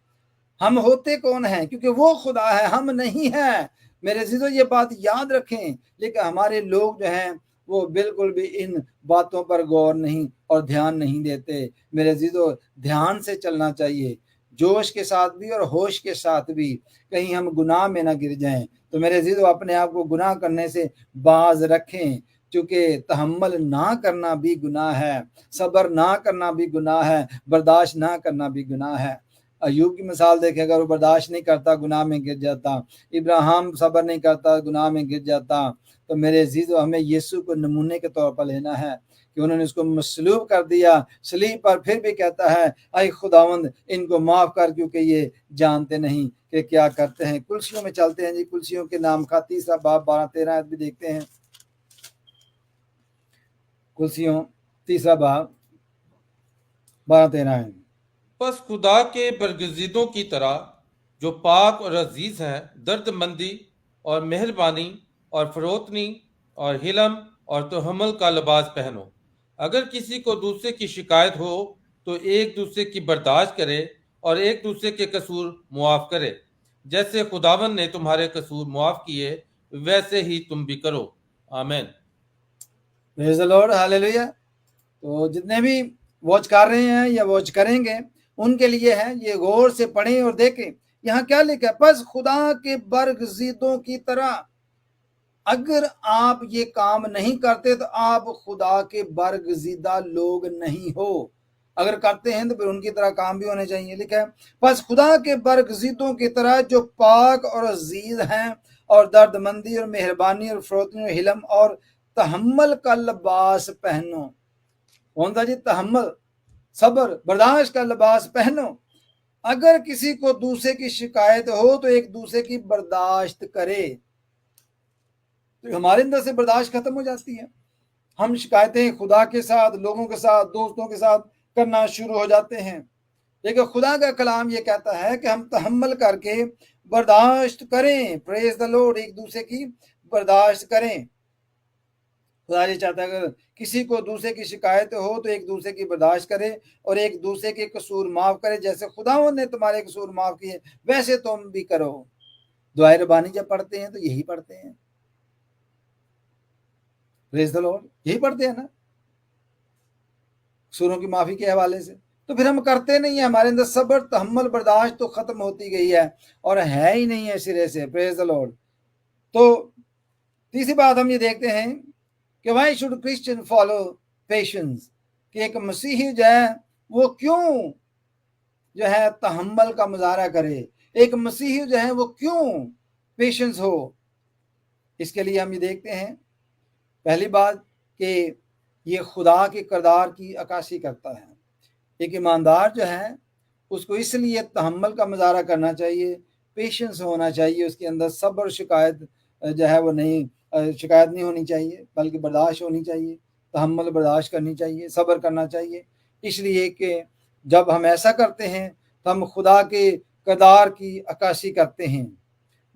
हम होते कौन हैं? क्योंकि वो खुदा है, हम नहीं हैं। मेरे अजीजों, ये बात याद रखें। लेकिन हमारे लोग जो हैं वो बिल्कुल भी इन बातों पर गौर नहीं और ध्यान नहीं देते। मेरे अजीजों, ध्यान से चलना चाहिए, जोश के साथ भी और होश के साथ भी, कहीं हम गुनाह में ना गिर जाएं। तो मेरे अजीजों, अपने आप को गुनाह करने से बाज रखें, क्योंकि तहम्मुल ना करना भी गुनाह है, सब्र ना करना भी गुनाह है, बर्दाश्त ना करना भी गुनाह है। अयूब की मिसाल देखें, अगर वो बर्दाश्त नहीं करता गुनाह में गिर जाता, इब्राहिम सब्र नहीं करता गुनाह में गिर जाता। तो मेरे अजीजों, हमें यीशु को नमूने के तौर पर लेना है कि उन्होंने उसको मसलूब कर दिया सलीब पर, फिर भी कहता है, ऐ खुदावंद इनको माफ कर, क्योंकि ये जानते नहीं कि क्या करते हैं। कुलसियों में चलते हैं जी, कुलसियों के नाम का 3 बाब 12-13 भी देखते हैं। कुलसियों 3 बाब 12-13 है। बस खुदा के बरगजीदों की तरह जो पाक और अजीज हैं, दर्दमंदी और मेहरबानी और फरोतनी और हिलम और तहम्मुल का लिबास पहनो। अगर किसी को दूसरे की शिकायत हो तो एक दूसरे की बर्दाश्त करे और एक दूसरे के कसूर मुआफ करे। जैसे खुदावन ने तुम्हारे कसूर मुआफ किए, वैसे ही तुम भी करो। आमीन। Praise the lord, hallelujah. तो जितने भी वॉच कर रहे हैं या वॉच करेंगे, उनके लिए है, ये गौर से पढ़ें और देखें। यहाँ क्या लिखा है? बस खुदा के बरगजीदों की तरह। अगर आप ये काम नहीं करते तो आप खुदा के बरगजीदा लोग नहीं हो। अगर करते हैं तो फिर उनकी तरह काम भी होने चाहिए। लिखा है, बस खुदा के बरगजीदों की तरह जो पाक और अजीज हैं और दर्दमंदी और मेहरबानी और फरोतनी और हिलम और तहम्मुल का लिबास पहनो। कौन सा जी? तहम्मुल, सब्र, बर्दाश्त का लिबास पहनो। अगर किसी को दूसरे की शिकायत हो तो एक दूसरे की बर्दाश्त करे। तो हमारे अंदर से बर्दाश्त खत्म हो जाती है। हम शिकायतें खुदा के साथ, लोगों के साथ, दोस्तों के साथ करना शुरू हो जाते हैं। लेकिन खुदा का कलाम ये कहता है कि हम तहम्मुल करके बर्दाश्त करें। Praise the Lord. एक दूसरे की बर्दाश्त करें। खुदा ये चाहता है अगर किसी को दूसरे की शिकायत हो तो एक दूसरे की बर्दाश्त करे और एक दूसरे के कसूर माफ करे। जैसे खुदावंद ने तुम्हारे कसूर माफ किए वैसे तुम भी करो। दुआए रबानी जब पढ़ते हैं तो यही पढ़ते हैं। प्रेज द लॉर्ड, यही पढ़ते हैं ना कसूरों की माफी के हवाले से। तो फिर हम करते नहीं है। हमारे अंदर सब्र, तहम्मुल, बर्दाश्त तो खत्म होती गई है और है ही नहीं है सिरे से। Praise the Lord. तो तीसरी बात हम ये देखते हैं कि why should Christian follow patience, कि एक मसीही जो है वो क्यों जो है तहम्मुल का मुजाहरा करे, एक मसीही जो है वो क्यों पेशेंस हो। इसके लिए हम ये देखते हैं पहली बात कि ये खुदा के किरदार की अक्कासी करता है। एक ईमानदार जो है उसको इसलिए तहम्मुल का मुजाहरा करना चाहिए, पेशेंस होना चाहिए, उसके अंदर सब्र, शिकायत जो है वो नहीं, शिकायत नहीं होनी चाहिए बल्कि बर्दाश्त होनी चाहिए, तहम्मुल, बर्दाश्त करनी चाहिए, सब्र करना चाहिए। इसलिए कि जब हम ऐसा करते हैं तो हम खुदा के किरदार की अक्कासी करते हैं।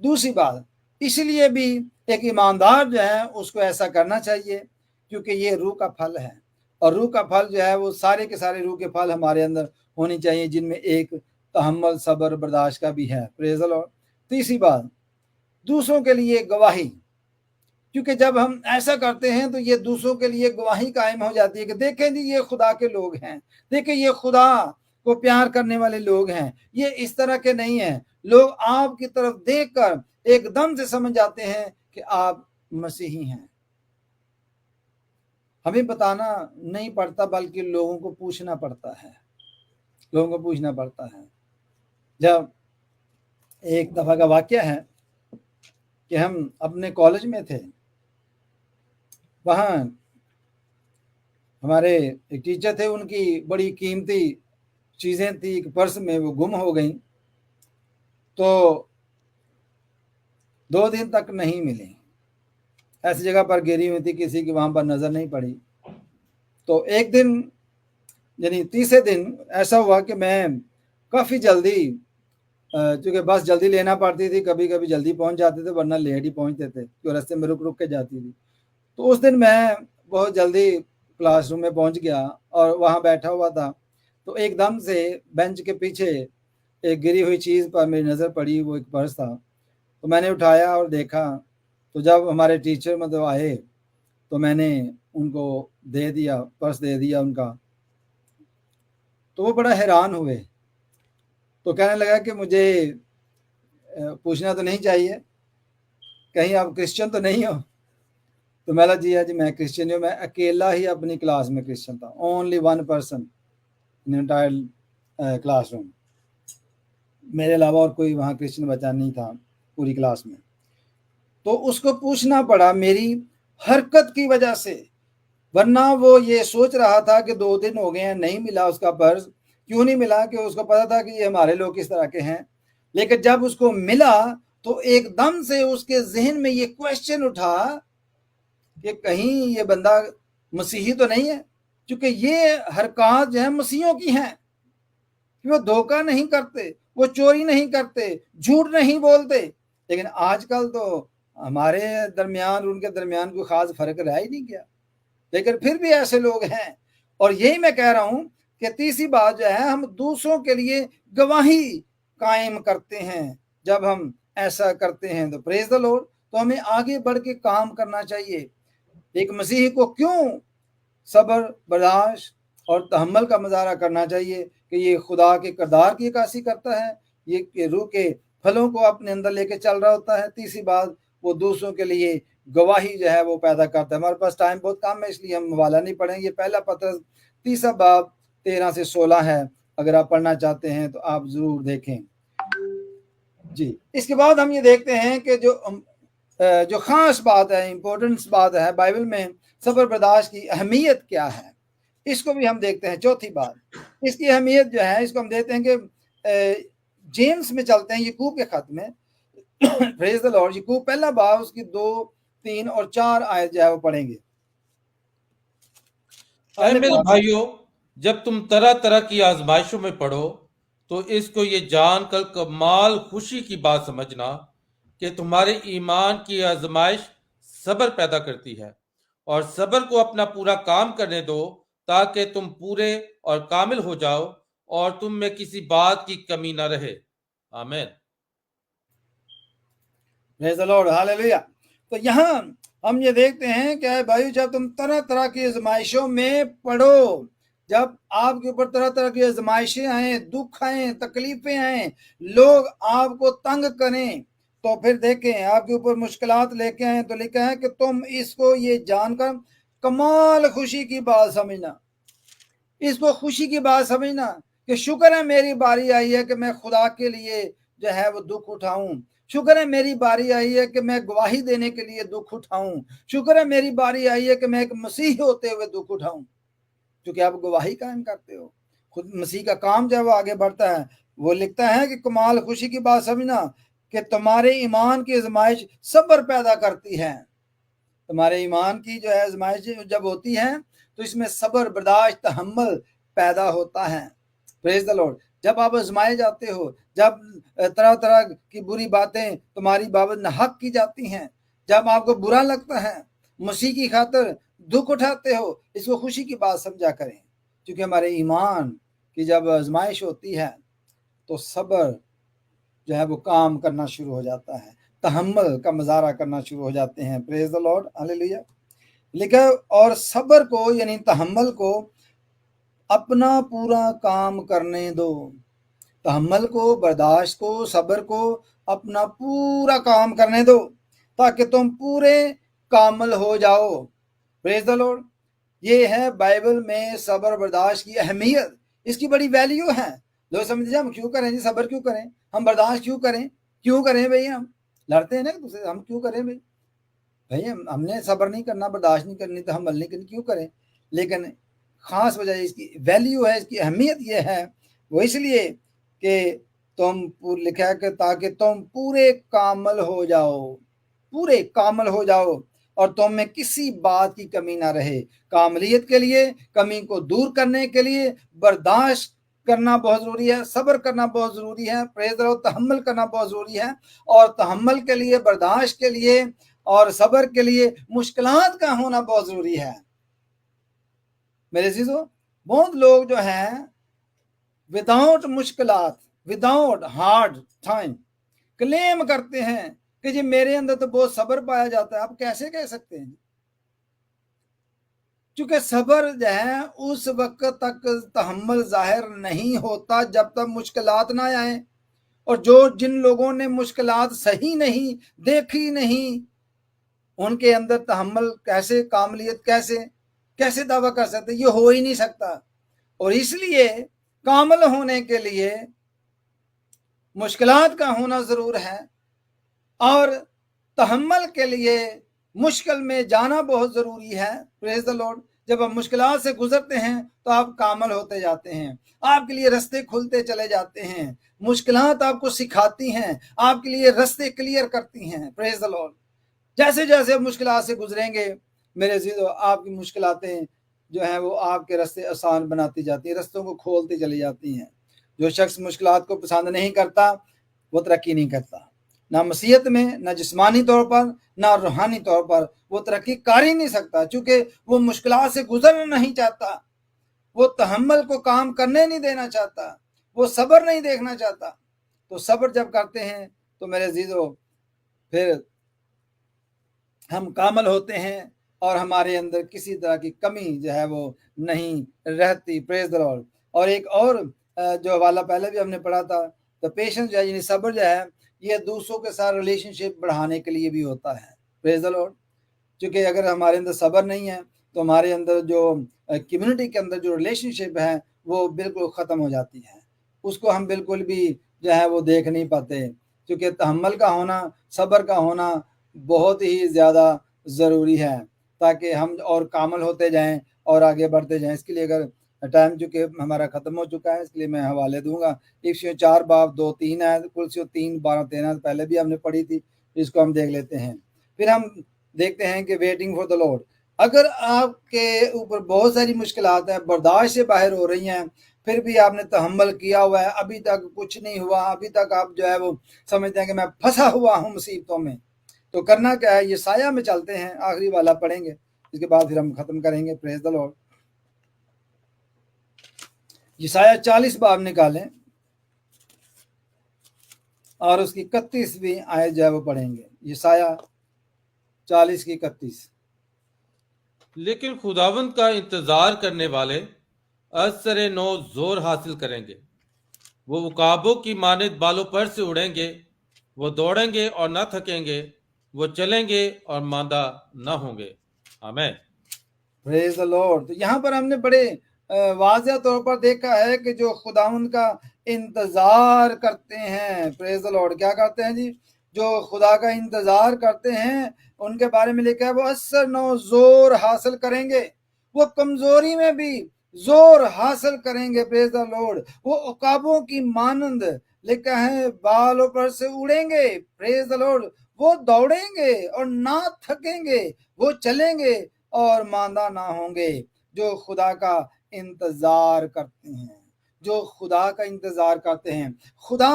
दूसरी बात, इसलिए भी एक ईमानदार जो है उसको ऐसा करना चाहिए क्योंकि ये रूह का फल है और रूह का फल जो है वो सारे के सारे रूह के फल हमारे अंदर होनी चाहिए, जिनमें एक तहम्मुल, सब्र, बर्दाश्त का भी है। Praise the Lord. तीसरी बात, दूसरों के लिए गवाही, क्योंकि जब हम ऐसा करते हैं तो ये दूसरों के लिए गवाही कायम हो जाती है कि देखें जी ये खुदा के लोग हैं, देखें ये खुदा को प्यार करने वाले लोग हैं, ये इस तरह के नहीं हैं। लोग आपकी तरफ देखकर एकदम से समझ जाते हैं कि आप मसीही हैं। हमें बताना नहीं पड़ता बल्कि लोगों को पूछना पड़ता है, लोगों को पूछना पड़ता है। जब एक दफा का वाकया है कि हम अपने कॉलेज में थे, वहाँ हमारे एक टीचर थे, उनकी बड़ी कीमती चीज़ें थी एक पर्स में, वो गुम हो गई तो 2 दिन तक नहीं मिली। ऐसी जगह पर गिरी हुई थी, किसी की वहाँ पर नज़र नहीं पड़ी। तो एक दिन यानी तीसरे दिन ऐसा हुआ कि मैं काफ़ी जल्दी, चूँकि बस जल्दी लेना पड़ती थी, कभी कभी जल्दी पहुँच जाते थे वरना लेट ही पहुँचते थे, जो रास्ते में रुक रुक के जाती थी। तो उस दिन मैं बहुत जल्दी क्लासरूम में पहुँच गया और वहाँ बैठा हुआ था तो एकदम से बेंच के पीछे एक गिरी हुई चीज़ पर मेरी नज़र पड़ी। वो एक पर्स था तो मैंने उठाया और देखा। तो जब हमारे टीचर मतलब आए तो मैंने उनको दे दिया, पर्स दे दिया उनका। तो वो बड़ा हैरान हुए, तो कहने लगा कि मुझे पूछना तो नहीं चाहिए, कहीं आप क्रिश्चियन तो नहीं हो? तो मैं जी हाँ जी मैं क्रिश्चियन हूँ। मैं अकेला ही अपनी क्लास में क्रिश्चियन था, only 1 person in entire classroom. मेरे अलावा और कोई वहाँ क्रिश्चियन बच्चा नहीं था पूरी क्लास में। तो उसको पूछना पड़ा मेरी हरकत की वजह से, वरना वो ये सोच रहा था कि 2 दिन हो गए हैं नहीं मिला उसका पर्स। क्यों नहीं मिला? कि उसको पता था कि ये हमारे लोग किस तरह के हैं। लेकिन जब उसको मिला तो एकदम से उसके जहन में ये क्वेश्चन उठा कि कहीं ये बंदा मसीही तो नहीं है, क्योंकि ये हरकत जो है मसीहियों की हैं कि वो धोखा नहीं करते, वो चोरी नहीं करते, झूठ नहीं बोलते। लेकिन आजकल तो हमारे दरमियान और उनके दरमियान कोई खास फर्क रह ही नहीं गया, लेकिन फिर भी ऐसे लोग हैं। और यही मैं कह रहा हूं कि तीसरी बात जो है, हम दूसरों के लिए गवाही कायम करते हैं। जब हम ऐसा करते हैं तो प्रेज द लॉर्ड, तो हमें आगे बढ़ के काम करना चाहिए। एक मसीही को क्यों सब्र, बर्दाश्त और तहम्मुल का मुजाहरा करना चाहिए कि ये खुदा के किरदार की अक्कासी करता है, ये रूह के फलों को अपने अंदर लेके चल रहा होता है। तीसरी बात, वो दूसरों के लिए गवाही जो है वो पैदा करता है। हमारे पास टाइम बहुत कम है इसलिए हम हवाला नहीं पढ़ेंगे। पहला पत्रस 3 बाब 13 से 16 है, अगर आप पढ़ना चाहते हैं तो आप जरूर देखें जी। इसके बाद हम ये देखते हैं कि जो जो खास बात है, इम्पोर्टेंस बात है बाइबल में सब्र बर्दाश्त की अहमियत क्या है, इसको भी हम देखते हैं। चौथी बात, इसकी अहमियत जो है इसको हम देखते हैं कि जेम्स में चलते हैं, याकूब के खत में। Praise the Lord. याकूब पहला बाब उसकी 2, 3 और 4 आयत जो है वो पढ़ेंगे। ऐ मेरे भाइयों, जब तुम तरह तरह की आजमाइशों में पड़ो तो इसको ये जानकर कमाल खुशी की बात समझना कि तुम्हारे ईमान की आजमाइश सब्र पैदा करती है, और सब्र को अपना पूरा काम करने दो ताकि तुम पूरे और कामिल हो जाओ और तुम में किसी बात की कमी ना रहे। आमीन। Praise the lord, hallelujah. तो यहाँ हम ये देखते हैं कि भाई जब तुम तरह तरह की आजमाइशों में पड़ो, जब आपके ऊपर तरह तरह की आजमाइशें आए, दुख आए, तकलीफें आए, लोग आपको तंग करें, तो फिर देखें आपके ऊपर मुश्किलात लेके आए, तो लिखा है कि तुम इसको ये जानकर कमाल खुशी की बात समझना। इसको खुशी की बात समझना कि शुक्र है मेरी बारी आई है कि मैं खुदा के लिए जो है वो दुख उठाऊं। शुक्र है मेरी बारी आई है कि मैं गवाही देने के लिए दुख उठाऊं। शुक्र है मेरी बारी आई है कि मैं एक मसीह होते हुए दुख उठाऊं, क्योंकि आप गवाही कायम करते हो। खुद मसीह का काम जब आगे बढ़ता है, वो लिखता है कि कमाल खुशी की बात समझना कि तुम्हारे ईमान की आजमाइश सब्र पैदा करती है। तुम्हारे ईमान की जो है आजमाइश जब होती है तो इसमें सब्र, बर्दाश्त, तहम्मुल पैदा होता है। Praise the Lord. जब आप आजमाए जाते हो, जब तरह तरह की बुरी बातें तुम्हारी बाबत नाहक की जाती हैं, जब आपको बुरा लगता है, मसीह की खातिर दुख उठाते हो, इसको खुशी की बात समझा करें, क्योंकि हमारे ईमान की जब आजमाइश होती है तो सब्र जो है वो काम करना शुरू हो जाता है, तहम्मुल का मुजाहरा करना शुरू हो जाते हैं। Praise the lord, hallelujah. लिखा, और सब्र को यानी तहम्मुल को अपना पूरा काम करने दो। तहम्मुल को, बर्दाश्त को, सब्र को अपना पूरा काम करने दो ताकि तुम पूरे कामिल हो जाओ। Praise the Lord. ये है बाइबल में सब्र बर्दाश्त की अहमियत, इसकी बड़ी वैल्यू है। लोग समझते हैं हम क्यों करें जी, सब्र क्यों करें, हम बर्दाश्त क्यों करें भाई, हम लड़ते हैं ना दूसरे, हम क्यों करें भाई हमने सब्र नहीं करना, बर्दाश्त नहीं करनी, तो हम अमल नहीं करनी, क्यों करें। लेकिन खास वजह इसकी वैल्यू है, इसकी अहमियत ये है, वो इसलिए कि तुम लिखा है कि ताकि तुम पूरे कामिल हो जाओ, पूरे कामिल हो जाओ और तुम में किसी बात की कमी ना रहे। कामलियत के लिए, कमी को दूर करने के लिए बर्दाश्त करना बहुत जरूरी है, सब्र करना बहुत जरूरी है, प्रेज द लॉर्ड, तहम्मुल करना बहुत जरूरी है। और तहम्मुल के लिए, बर्दाश्त के लिए और सब्र के लिए मुश्किलात का होना बहुत जरूरी है। मेरे अजीजों, बहुत लोग जो हैं विदाउट मुश्किलात, विदाउट हार्ड टाइम क्लेम करते हैं कि जी मेरे अंदर तो बहुत सब्र पाया जाता है। आप कैसे कह सकते हैं? क्योंकि सब्र जो है उस वक्त तक तहम्मुल जाहिर नहीं होता जब तक मुश्किलात ना आए। और जिन लोगों ने मुश्किलात सही नहीं देखी नहीं, उनके अंदर तहम्मुल कैसे, कामलियत कैसे दावा कर सकते? ये हो ही नहीं सकता। और इसलिए कामिल होने के लिए मुश्किलात का होना जरूर है, और तहम्मुल के लिए मुश्किल में जाना बहुत जरूरी है। Praise the Lord. जब आप मुश्किलात से गुजरते हैं तो आप कामिल होते जाते हैं, आपके लिए रास्ते खुलते चले जाते हैं। मुश्किलात आपको सिखाती हैं, आपके लिए रास्ते क्लियर करती हैं। Praise the Lord. जैसे जैसे आप मुश्किलात से गुजरेंगे मेरे अजीजों, आपकी मुश्किलातें जो हैं वो आपके रास्ते आसान बनाती जाती हैं, रास्तों को खोलती चली जाती हैं। जो शख्स मुश्किलात को पसंद नहीं करता वो तरक्की नहीं करता, ना मसीहत में, ना जिस्मानी तौर पर, ना रूहानी तौर पर वो तरक्की कर ही नहीं सकता, क्योंकि वो मुश्किलात से गुजरना नहीं चाहता, वो तहम्मुल को काम करने नहीं देना चाहता, वो सब्र नहीं देखना चाहता। तो सब्र जब करते हैं तो मेरे अजीजों फिर हम कामिल होते हैं और हमारे अंदर किसी तरह की कमी जो है वो नहीं रहती। Praise the Lord. और एक और जो हवाला पहले भी हमने पढ़ा था, तो पेशेंस जो है यानी सब्र जो है ये दूसरों के साथ रिलेशनशिप बढ़ाने के लिए भी होता है। Praise the Lord. क्योंकि अगर हमारे अंदर सब्र नहीं है तो हमारे अंदर जो कम्युनिटी के अंदर जो रिलेशनशिप है वो बिल्कुल ख़त्म हो जाती है, उसको हम बिल्कुल भी जो है वो देख नहीं पाते। क्योंकि तहम्मुल का होना, सब्र का होना बहुत ही ज़्यादा ज़रूरी है, ताकि हम और कामल होते जाएं और आगे बढ़ते जाएं। इसके लिए अगर टाइम चूँकि हमारा ख़त्म हो चुका है, इसलिए मैं हवाले दूंगा। इफ्सियों 4 बाब 2-3 है, कुलसियों 3 12-13 पहले भी हमने पढ़ी थी, इसको हम देख लेते हैं। फिर हम देखते हैं कि वेटिंग फॉर द लॉर्ड। अगर आपके ऊपर बहुत सारी मुश्किलात हैं, बर्दाश्त से बाहर हो रही हैं, फिर भी आपने तहम्मुल किया हुआ है, अभी तक कुछ नहीं हुआ, अभी तक आप जो है वो समझते हैं कि मैं फंसा हुआ हूँ मुसीबतों में, तो करना क्या है? यशायाह में चलते हैं, आखिरी वाला पढ़ेंगे, इसके बाद फिर हम खत्म करेंगे। Praise the Lord. यशायाह 40 बाब निकालें और उसकी 31वीं आयत जो है वो पढ़ेंगे। यशायाह 40 की 31। लेकिन खुदावंद का इंतजार करने वाले असरे नो जोर हासिल करेंगे, वो उकाबों की मानित बालों पर से उड़ेंगे, वो दौड़ेंगे और न थकेंगे, वो चलेंगे और मांदा न होंगे। आमीन। Praise the Lord. तो यहाँ पर हमने बड़े वाज़ेह तौर पर देखा है कि जो खुदावंद का इंतजार करते हैं, प्रेज द लॉर्ड, क्या करते हैं जी? जो खुदा का इंतजार करते हैं, उनके बारे में लिखा है वो असर नो जोर हासिल करेंगे, वो कमजोरी में भी जोर हासिल करेंगे। Praise the Lord. वो उकाबों की मानंद लिखा है बालों पर से उड़ेंगे। Praise the Lord. वो दौड़ेंगे और ना थकेंगे, वो चलेंगे और मांदा ना होंगे। जो खुदा का इंतजार करते हैं, जो खुदा का इंतजार करते हैं, खुदा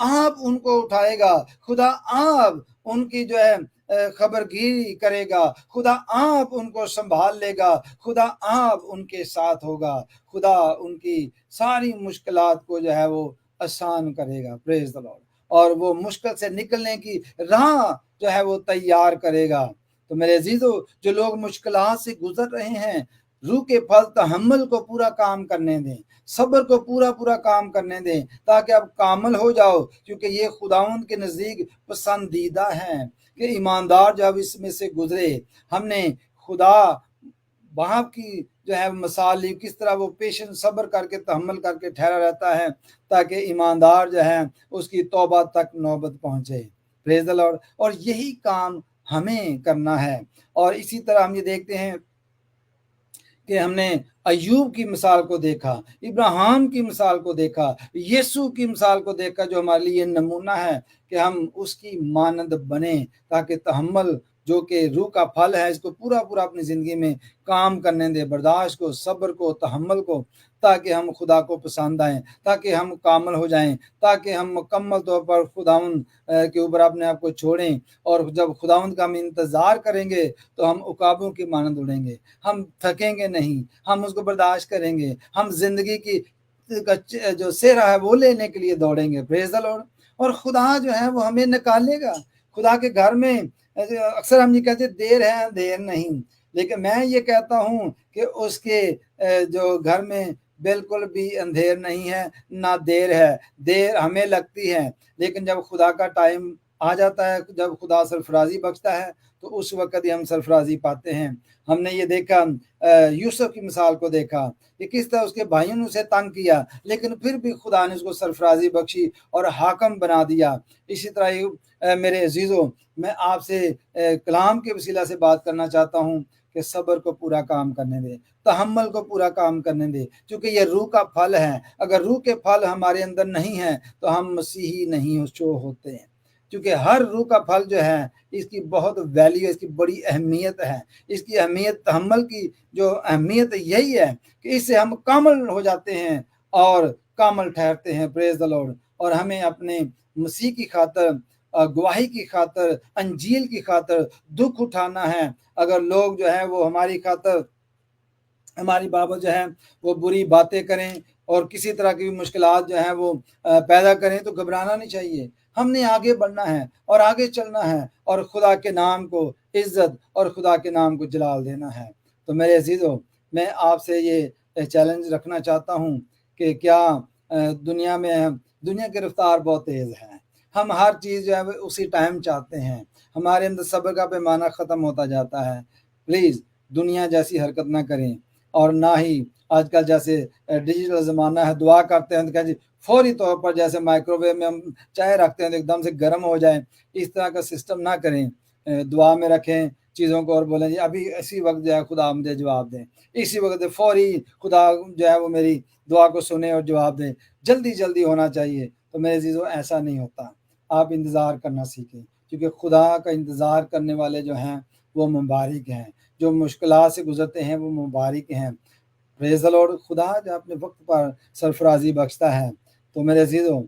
आप उनको उठाएगा, खुदा आप उनकी जो है खबरगिरी करेगा, खुदा आप उनको संभाल लेगा, खुदा आप उनके साथ होगा, खुदा उनकी सारी मुश्किलात को जो है वो आसान करेगा। Praise the Lord. और वो मुश्किल से निकलने की राह जो है वो तैयार करेगा। तो मेरे अजीजों, जो लोग मुश्किलात से गुजर रहे हैं, रूह के फल तहम्मुल को पूरा काम करने दें, सब्र को पूरा पूरा काम करने दें, ताकि आप कामल हो जाओ, क्योंकि ये खुदावंद के नज़दीक पसंदीदा है कि ईमानदार जब इसमें से गुजरे। हमने खुदा वहाँ की जो है मिसाल ली, किस तरह वो पेशेंस सब्र करके तहम्मुल करके ठहरा रहता है, ताकि ईमानदार जो है उसकी तौबा तक नौबत पहुँचे। Praise the Lord. और यही काम हमें करना है। और इसी तरह हम ये देखते हैं कि हमने अय्यूब की मिसाल को देखा, इब्राहिम की मिसाल को देखा, यीशु की मिसाल को देखा, जो हमारे लिए नमूना है कि हम उसकी मानंद बने, ताकि तहम्मुल जो कि रूह का फल है, इसको पूरा पूरा अपनी ज़िंदगी में काम करने दे, बर्दाश्त को, सब्र को, तहम्मुल को, ताकि हम खुदा को पसंद आएँ, ताकि हम कामल हो जाएँ, ताकि हम मुकम्मल तौर पर खुदावंद के ऊपर अपने आप को छोड़ें। और जब खुदावंद का हम इंतज़ार करेंगे तो हम उकाबों की मानंद उड़ेंगे, हम थकेंगे नहीं, हम उसको बर्दाश्त करेंगे, हम ज़िंदगी की जो सेहरा है वो लेने के लिए दौड़ेंगे। Praise the Lord. और खुदा जो है वो हमें निकालेगा। खुदा के घर में अक्सर हम ये कहते देर है अंधेर नहीं, लेकिन मैं ये कहता हूँ कि उसके जो घर में बिल्कुल भी अंधेर नहीं है, ना देर है। देर हमें लगती है, लेकिन जब खुदा का टाइम आ जाता है, जब खुदा सरफराजी बख्शता है, तो उस वक़्त ही हम सरफराजी पाते हैं। हमने ये देखा, यूसुफ की मिसाल को देखा कि किस तरह उसके भाइयों ने उसे तंग किया, लेकिन फिर भी खुदा ने उसको सरफराजी बख्शी और हाकिम बना दिया। इसी तरह मेरे अजीज़ों, मैं आपसे कलाम के वसीला से बात करना चाहता हूँ कि सब्र को पूरा काम करने दे, तहम्मुल को पूरा काम करने दे, क्योंकि ये रूह का फल है। अगर रूह के फल हमारे अंदर नहीं है तो हम मसीही नहीं होते हैं, क्योंकि हर रूह का फल जो है इसकी बहुत वैल्यू है, इसकी बड़ी अहमियत है। इसकी अहमियत, तहम्मुल की जो अहमियत यही है कि इससे हम कामल हो जाते हैं और कामल ठहरते हैं। Praise the Lord. और हमें अपने मसीह की खातर, गवाही की खातर, अंजील की खातर दुख उठाना है। अगर लोग जो है वो हमारी खातर, हमारी बाबत जो है वो बुरी बातें करें और किसी तरह की मुश्किलात जो है वो पैदा करें, तो घबराना नहीं चाहिए। हमने आगे बढ़ना है और आगे चलना है और खुदा के नाम को इज्जत और खुदा के नाम को जलाल देना है। तो मेरे अजीज़ों, मैं आपसे ये चैलेंज रखना चाहता हूँ कि क्या दुनिया की रफ्तार बहुत तेज़ है। हम हर चीज़ जो है वो उसी टाइम चाहते हैं, हमारे अंदर सब्र का पैमाना ख़त्म होता जाता है। प्लीज़ दुनिया जैसी हरकत ना करें, और ना ही आजकल जैसे डिजिटल ज़माना है, दुआ करते हैं तो क्या जी फौरी तौर पर जैसे माइक्रोवेव में हम चाय रखते हैं तो एकदम से गर्म हो जाए, इस तरह का सिस्टम ना करें। दुआ में रखें चीज़ों को और बोलें जी अभी इसी वक्त जो है खुदा मुझे जवाब दें, इसी वक्त फौरी खुदा जो है वो मेरी दुआ को सुने और जवाब दें, जल्दी जल्दी होना चाहिए। तो मेरे अज़ीज़ों ऐसा नहीं होता, आप इंतज़ार करना सीखें, क्योंकि खुदा का इंतज़ार करने वाले जो हैं वो मुबारक हैं, जो मुश्किलात से गुजरते हैं वो मुबारक हैं। Praise the Lord. खुदा जो अपने वक्त पर सरफराजी बख्शता है। तो मेरे अज़ीज़ों,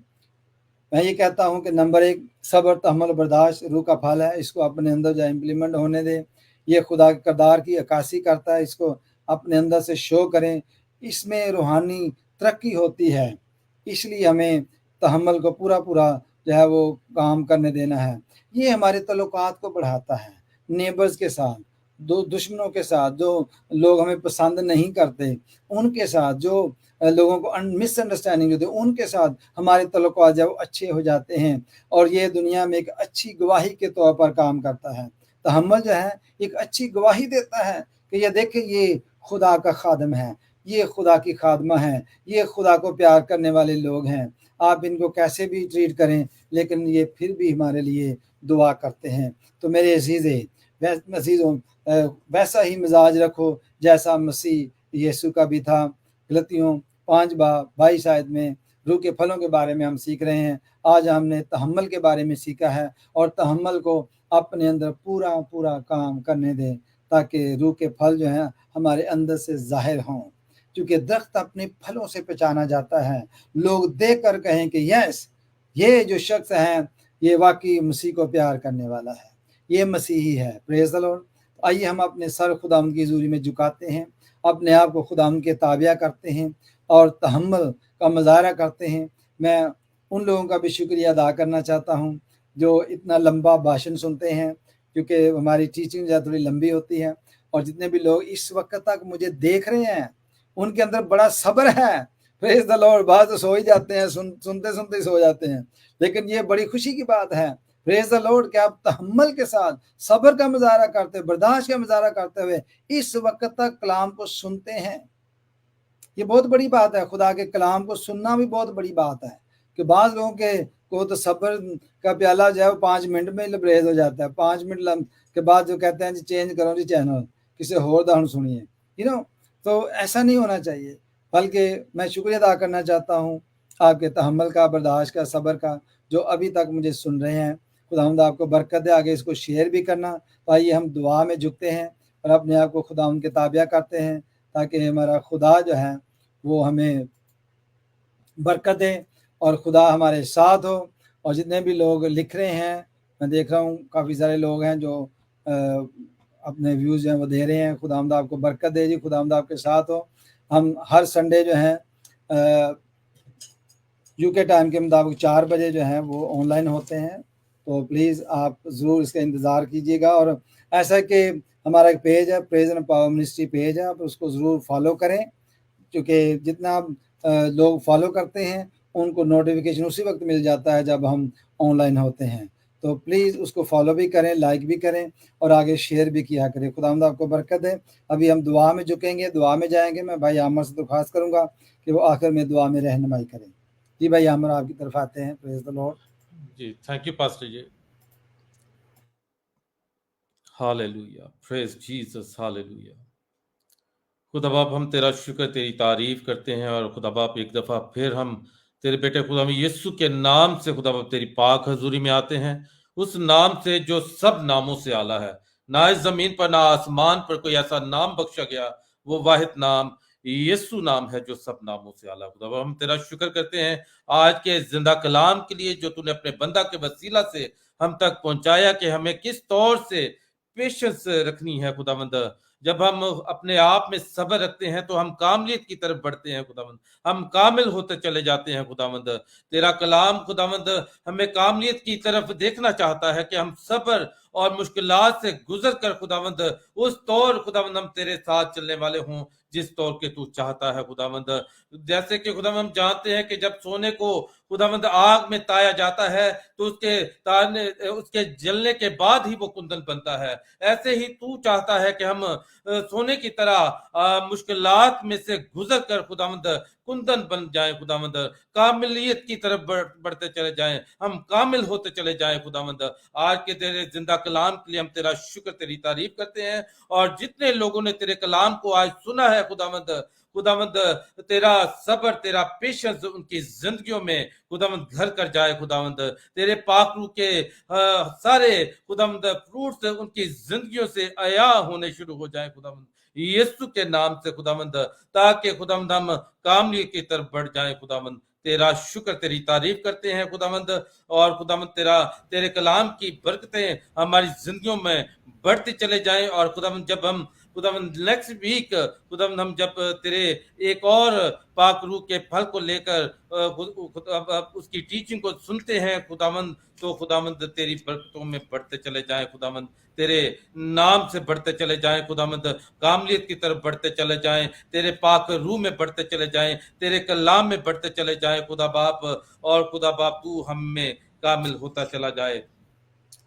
मैं ये कहता हूँ कि नंबर 1 सब्र, तहम्मुल, बर्दाश्त रूह का फल है, इसको अपने अंदर जो इम्प्लीमेंट होने दें। ये खुदा के किरदार की अक्कासी करता है, इसको अपने अंदर से शो करें, इसमें रूहानी तरक्की होती है, इसलिए हमें तहम्मुल को पूरा जो है वो काम करने देना है। ये हमारे तल्लुकात को बढ़ाता है, नेबर्स के साथ, दुश्मनों के साथ, जो लोग हमें पसंद नहीं करते उनके साथ, जो लोगों को मिसअंडरस्टैंडिंग होती है उनके साथ हमारे तल्लुकात जो अच्छे हो जाते हैं, और ये दुनिया में एक अच्छी गवाही के तौर पर काम करता है। तहम्मुल जो है एक अच्छी गवाही देता है कि ये देखें ये खुदा का खादम है, ये खुदा की खादमा है, ये खुदा को प्यार करने वाले लोग हैं। आप इनको कैसे भी ट्रीट करें लेकिन ये फिर भी हमारे लिए दुआ करते हैं। तो मेरे अज़ीज़ों, वैसा ही मिजाज रखो जैसा मसीह यीशु का भी था। गलतियों 5:22 आयत में रूह के फलों के बारे में हम सीख रहे हैं। आज हमने तहम्मुल के बारे में सीखा है, और तहम्मुल को अपने अंदर पूरा काम करने दें, ताकि रूह के फल जो हैं हमारे अंदर से ज़ाहिर हों। क्योंकि दरख्त अपने फलों से पहचाना जाता है। लोग देख कर कहें कि यस, ये जो शख्स है ये वाकई मसीह को प्यार करने वाला है, ये मसीही है। Praise the Lord. आइए हम अपने सर खुदावंद की हुज़ूरी में झुकाते हैं, अपने आप को खुदावंद के ताबिया करते हैं और तहम्मुल का मुज़ाहरा करते हैं। मैं उन लोगों का भी शुक्रिया अदा करना चाहता हूँ जो इतना लंबा भाषण सुनते हैं, क्योंकि हमारी टीचिंग जो है थोड़ी लंबी होती है, और जितने भी लोग इस वक्त तक मुझे देख रहे हैं उनके अंदर बड़ा सब्र है। Praise the Lord. बाद तो सो ही जाते हैं, सुनते सुनते ही सो जाते हैं, लेकिन ये बड़ी खुशी की बात है। प्रेज़ द लॉर्ड कि आप तहम्मुल के साथ सब्र का मुज़ाहरा करते हुए, बर्दाश्त का मुज़ाहरा करते हुए इस वक्त तक कलाम को सुनते हैं। ये बहुत बड़ी बात है। खुदा के कलाम को सुनना भी बहुत बड़ी बात है, कि बाज़ लोगों को तो सब्र का प्याला जो है वो 5 मिनट में लबरेज हो जाता है। 5 मिनट के बाद जो कहते हैं जी चेंज करो जी चैनल, किसी होर दा हुण सुनिए, तो ऐसा नहीं होना चाहिए। बल्कि मैं शुक्रिया अदा करना चाहता हूँ आपके तहम्मुल का, बर्दाश्त का, सब्र का, जो अभी तक मुझे सुन रहे हैं। खुदावंद आपको बरकत दे, आगे इसको शेयर भी करना। तो आइए हम दुआ में झुकते हैं और अपने आप को खुदावंद के ताबिया करते हैं, ताकि हमारा खुदा जो है वो हमें बरकत दे और खुदा हमारे साथ हो। और जितने भी लोग लिख रहे हैं, मैं देख रहा हूँ काफ़ी सारे लोग हैं जो अपने व्यूज़ हैं वो दे रहे हैं। खुदावंद आपको बरकत दे जी, खुदावंद आपके साथ हो। हम हर संडे जो है यूके टाइम के मुताबिक 4 बजे जो है वो ऑनलाइन होते हैं, तो प्लीज़ आप ज़रूर इसका इंतज़ार कीजिएगा। और ऐसा कि हमारा एक पेज है, praise and power ministry page है, आप उसको ज़रूर फॉलो करें, क्योंकि जितना लोग फॉलो करते हैं उनको नोटिफिकेशन उसी वक्त मिल जाता है जब हम ऑनलाइन होते हैं। तो प्लीज़ उसको फॉलो भी करें, लाइक भी करें और आगे शेयर भी किया करें। खुदावंद आपको बरकत दे। अभी हम दुआ में झुकेंगे, दुआ में जाएंगे। मैं भाई आमर से दरख्वास्त करूँगा कि वो आखिर में दुआ में रहनुमाई करें। जी भाई आमर, आपकी तरफ आते हैं। Praise the lord. जी, thank you pastor ji. Hallelujah, praise Jesus, hallelujah. खुदा बाप, हम तेरा शुक्र, तेरी तारीफ करते हैं, और खुदा बाप एक दफ़ा फिर हम तेरे बेटे खुदा यीशु के नाम से खुदा बाप तेरी पाक हजूरी में आते हैं, उस नाम से जो सब नामों से आला है। ना इस जमीन पर ना आसमान पर कोई ऐसा नाम बख्शा गया, वो वाहिद नाम यीशु नाम है जो सब नामों से आला। खुदा बाप हम तेरा शुक्र करते हैं आज के जिंदा कलाम के लिए, जो तूने अपने बंदा के वसीला से हम तक पहुंचाया, कि हमें किस तौर से पेशेंस रखनी है। खुदावंद, जब हम अपने आप में सब्र रखते हैं तो हम कामलियत की तरफ बढ़ते हैं। खुदावंद, हम कामिल होते चले जाते हैं। खुदावंद, तेरा कलाम खुदावंद हमें कामलियत की तरफ देखना चाहता है, कि हम सब्र और मुश्किलात से गुजर कर खुदावंद उस तौर खुदावंद हम तेरे साथ चलने वाले हों जिस तौर के तू चाहता है। खुदावंद, जैसे कि खुदावंद हम जानते हैं कि जब सोने को खुदावंद आग में ताया जाता है तो उसके जलने के बाद ही वो कुंदन बनता है। ऐसे ही तू चाहता है कि हम सोने की तरह मुश्किलात में से गुजर कर खुदावंद कुंदन बन जाएं। खुदावंद, कामिलियत की तरफ बढ़ते चले जाएं, हम कामिल होते चले जाएं। खुदावंद, आज के तेरे जिंदा कलाम के लिए हम तेरा शुक्र तेरी तारीफ करते हैं। और जितने लोगों ने तेरे कलाम को आज सुना है खुदावंद तेरा सब्र तेरा पेशेंस उनकी जिंदगियों में खुदावंद घर कर जाए। खुदावंद तेरे पाक रूह के सारे खुदावंद फ्रूट्स उनकी जिंदगियों से अया होने शुरू हो जाए खुदावंद यीशु के नाम से खुदावंद, ताकि खुदावंद हम कामली की तरफ बढ़ जाए। खुदावंद तेरा शुक्र तेरी तारीफ करते हैं खुदावंद। और खुदावंद तेरे कलाम की बरकतें हमारी जिंदगियों में बढ़ते चले जाएं। और खुदावंद जब हम खुदावंद नेक्स्ट वीक खुदावंद हम जब तेरे एक और पाक रूह के फल को लेकर उसकी टीचिंग को सुनते हैं खुदावंद, तो खुदावंद तेरी बरकतों में बढ़ते चले जाएं। खुदावंद तेरे नाम से बढ़ते चले जाएं। खुदावंद कामलियत की तरफ बढ़ते चले जाएं, तेरे पाक रूह में बढ़ते चले जाएं, तेरे कलाम में बढ़ते चले जाएं खुदा बाप। और खुदा बाप तू हम में कामिल होता चला जाए।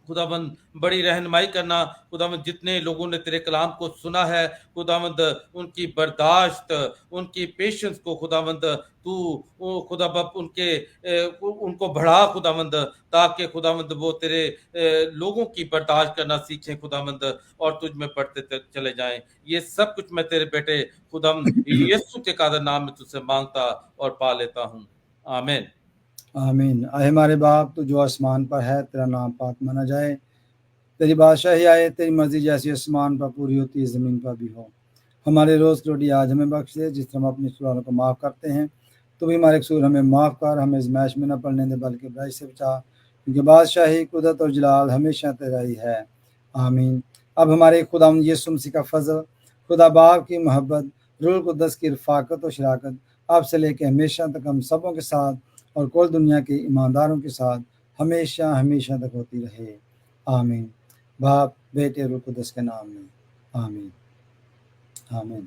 खुदावंद बड़ी रहनुमाई करना खुदावंद, जितने लोगों ने तेरे कलाम को सुना है खुदावंद, उनकी बर्दाश्त उनकी पेशेंस को खुदावंद तू खुदा बाप उनको बढ़ा खुदावंद, ताकि खुदावंद वो तेरे लोगों की बर्दाश्त करना सीखें खुदावंद और तुझ में बढ़ते चले जाएं। ये सब कुछ मैं तेरे बेटे खुदावंद यीशु के कादर नाम में तुझसे मांगता और पा लेता हूँ, आमीन। आमीन। आए हमारे बाप तो जो आसमान पर है, तेरा नाम पाक माना जाए, तेरी बादशाही आए, तेरी मर्जी जैसी आसमान पर पूरी होती है ज़मीन पर भी हो। हमारे रोज़ की रोटी आज हमें बख्श दे, जिस तरह हम अपने कसूरों को माफ़ करते हैं, तो भी हमारे कसूर हमें माफ़ कर, हमें आज़माइश में न पड़ने दे बल्कि बुराई से बचा, क्योंकि बादशाही कुदरत और जलाल हमेशा तेरा ही है, आमीन। अब हमारे खुदा यीशु मसीह का फजल, खुदा बाप की मोहब्बत, रूह कुद्दस की रफ़ाकत और शराकत अब से लेकर हमेशा तक हम सबों के साथ और कुल दुनिया के ईमानदारों के साथ हमेशा हमेशा तक होती रहे, आमीन। बाप बेटे रूह कुद्दस के नाम में, आमीन आमीन।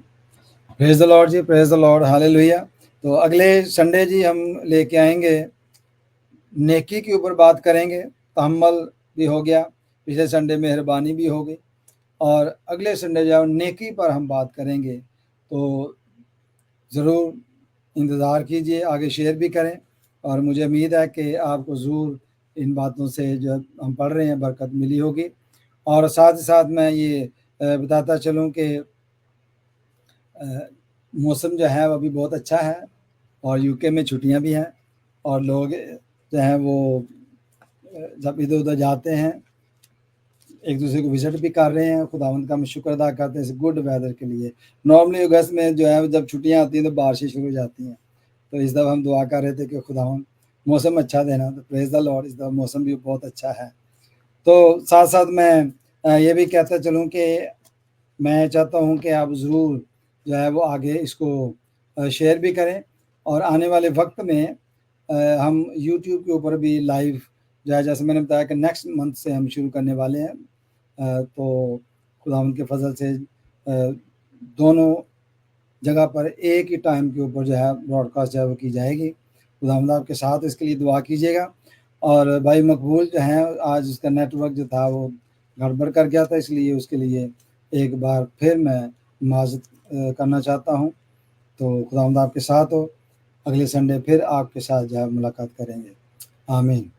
Praise the lord ji, praise the lord, hallelujah. तो अगले संडे जी हम लेके आएंगे, नेकी के ऊपर बात करेंगे। तहम्मुल भी हो गया, पिछले संडे मेहरबानी भी हो गई, और अगले संडे जो नेकी पर हम बात करेंगे। तो ज़रूर इंतज़ार कीजिए, आगे शेयर भी करें, और मुझे उम्मीद है कि आपको ज़रूर इन बातों से जो हम पढ़ रहे हैं बरकत मिली होगी। और साथ ही साथ मैं ये बताता चलूँ कि मौसम जो है वो अभी बहुत अच्छा है, और यूके में छुट्टियां भी हैं, और लोग जो हैं वो जब इधर उधर जाते हैं एक दूसरे को विजिट भी कर रहे हैं। खुदावंद का हम शुक्र अदा करते हैं इस गुड वेदर के लिए। नॉर्मली अगस्त में जो है जब छुट्टियां आती हैं तो बारिशें शुरू हो जाती हैं, तो इस दफ़ा हम दुआ कर रहे थे कि खुदावंद मौसम अच्छा देना, तो प्रेज द लॉर्ड इस दफ़ा मौसम भी बहुत अच्छा है। तो साथ साथ मैं ये भी कहता चलूँ कि मैं चाहता हूँ कि आप ज़रूर जो है वो आगे इसको शेयर भी करें, और आने वाले वक्त में हम यूट्यूब के ऊपर भी लाइव जो है, जैसे मैंने बताया कि नेक्स्ट मंथ से हम शुरू करने वाले हैं। तो खुदावंद के फजल से दोनों जगह पर एक ही टाइम के ऊपर जो है ब्रॉडकास्ट जो है वो की जाएगी। खुदावंद आपके साथ, इसके लिए दुआ कीजिएगा। और भाई मकबूल जो है आज उसका नेटवर्क जो था वो गड़बड़ कर गया था, इसलिए उसके लिए एक बार फिर मैं माज़रत करना चाहता हूँ। तो खुदावंद आपके साथ हो, अगले संडे फिर आपके साथ जो है मुलाकात करेंगे, आमीन।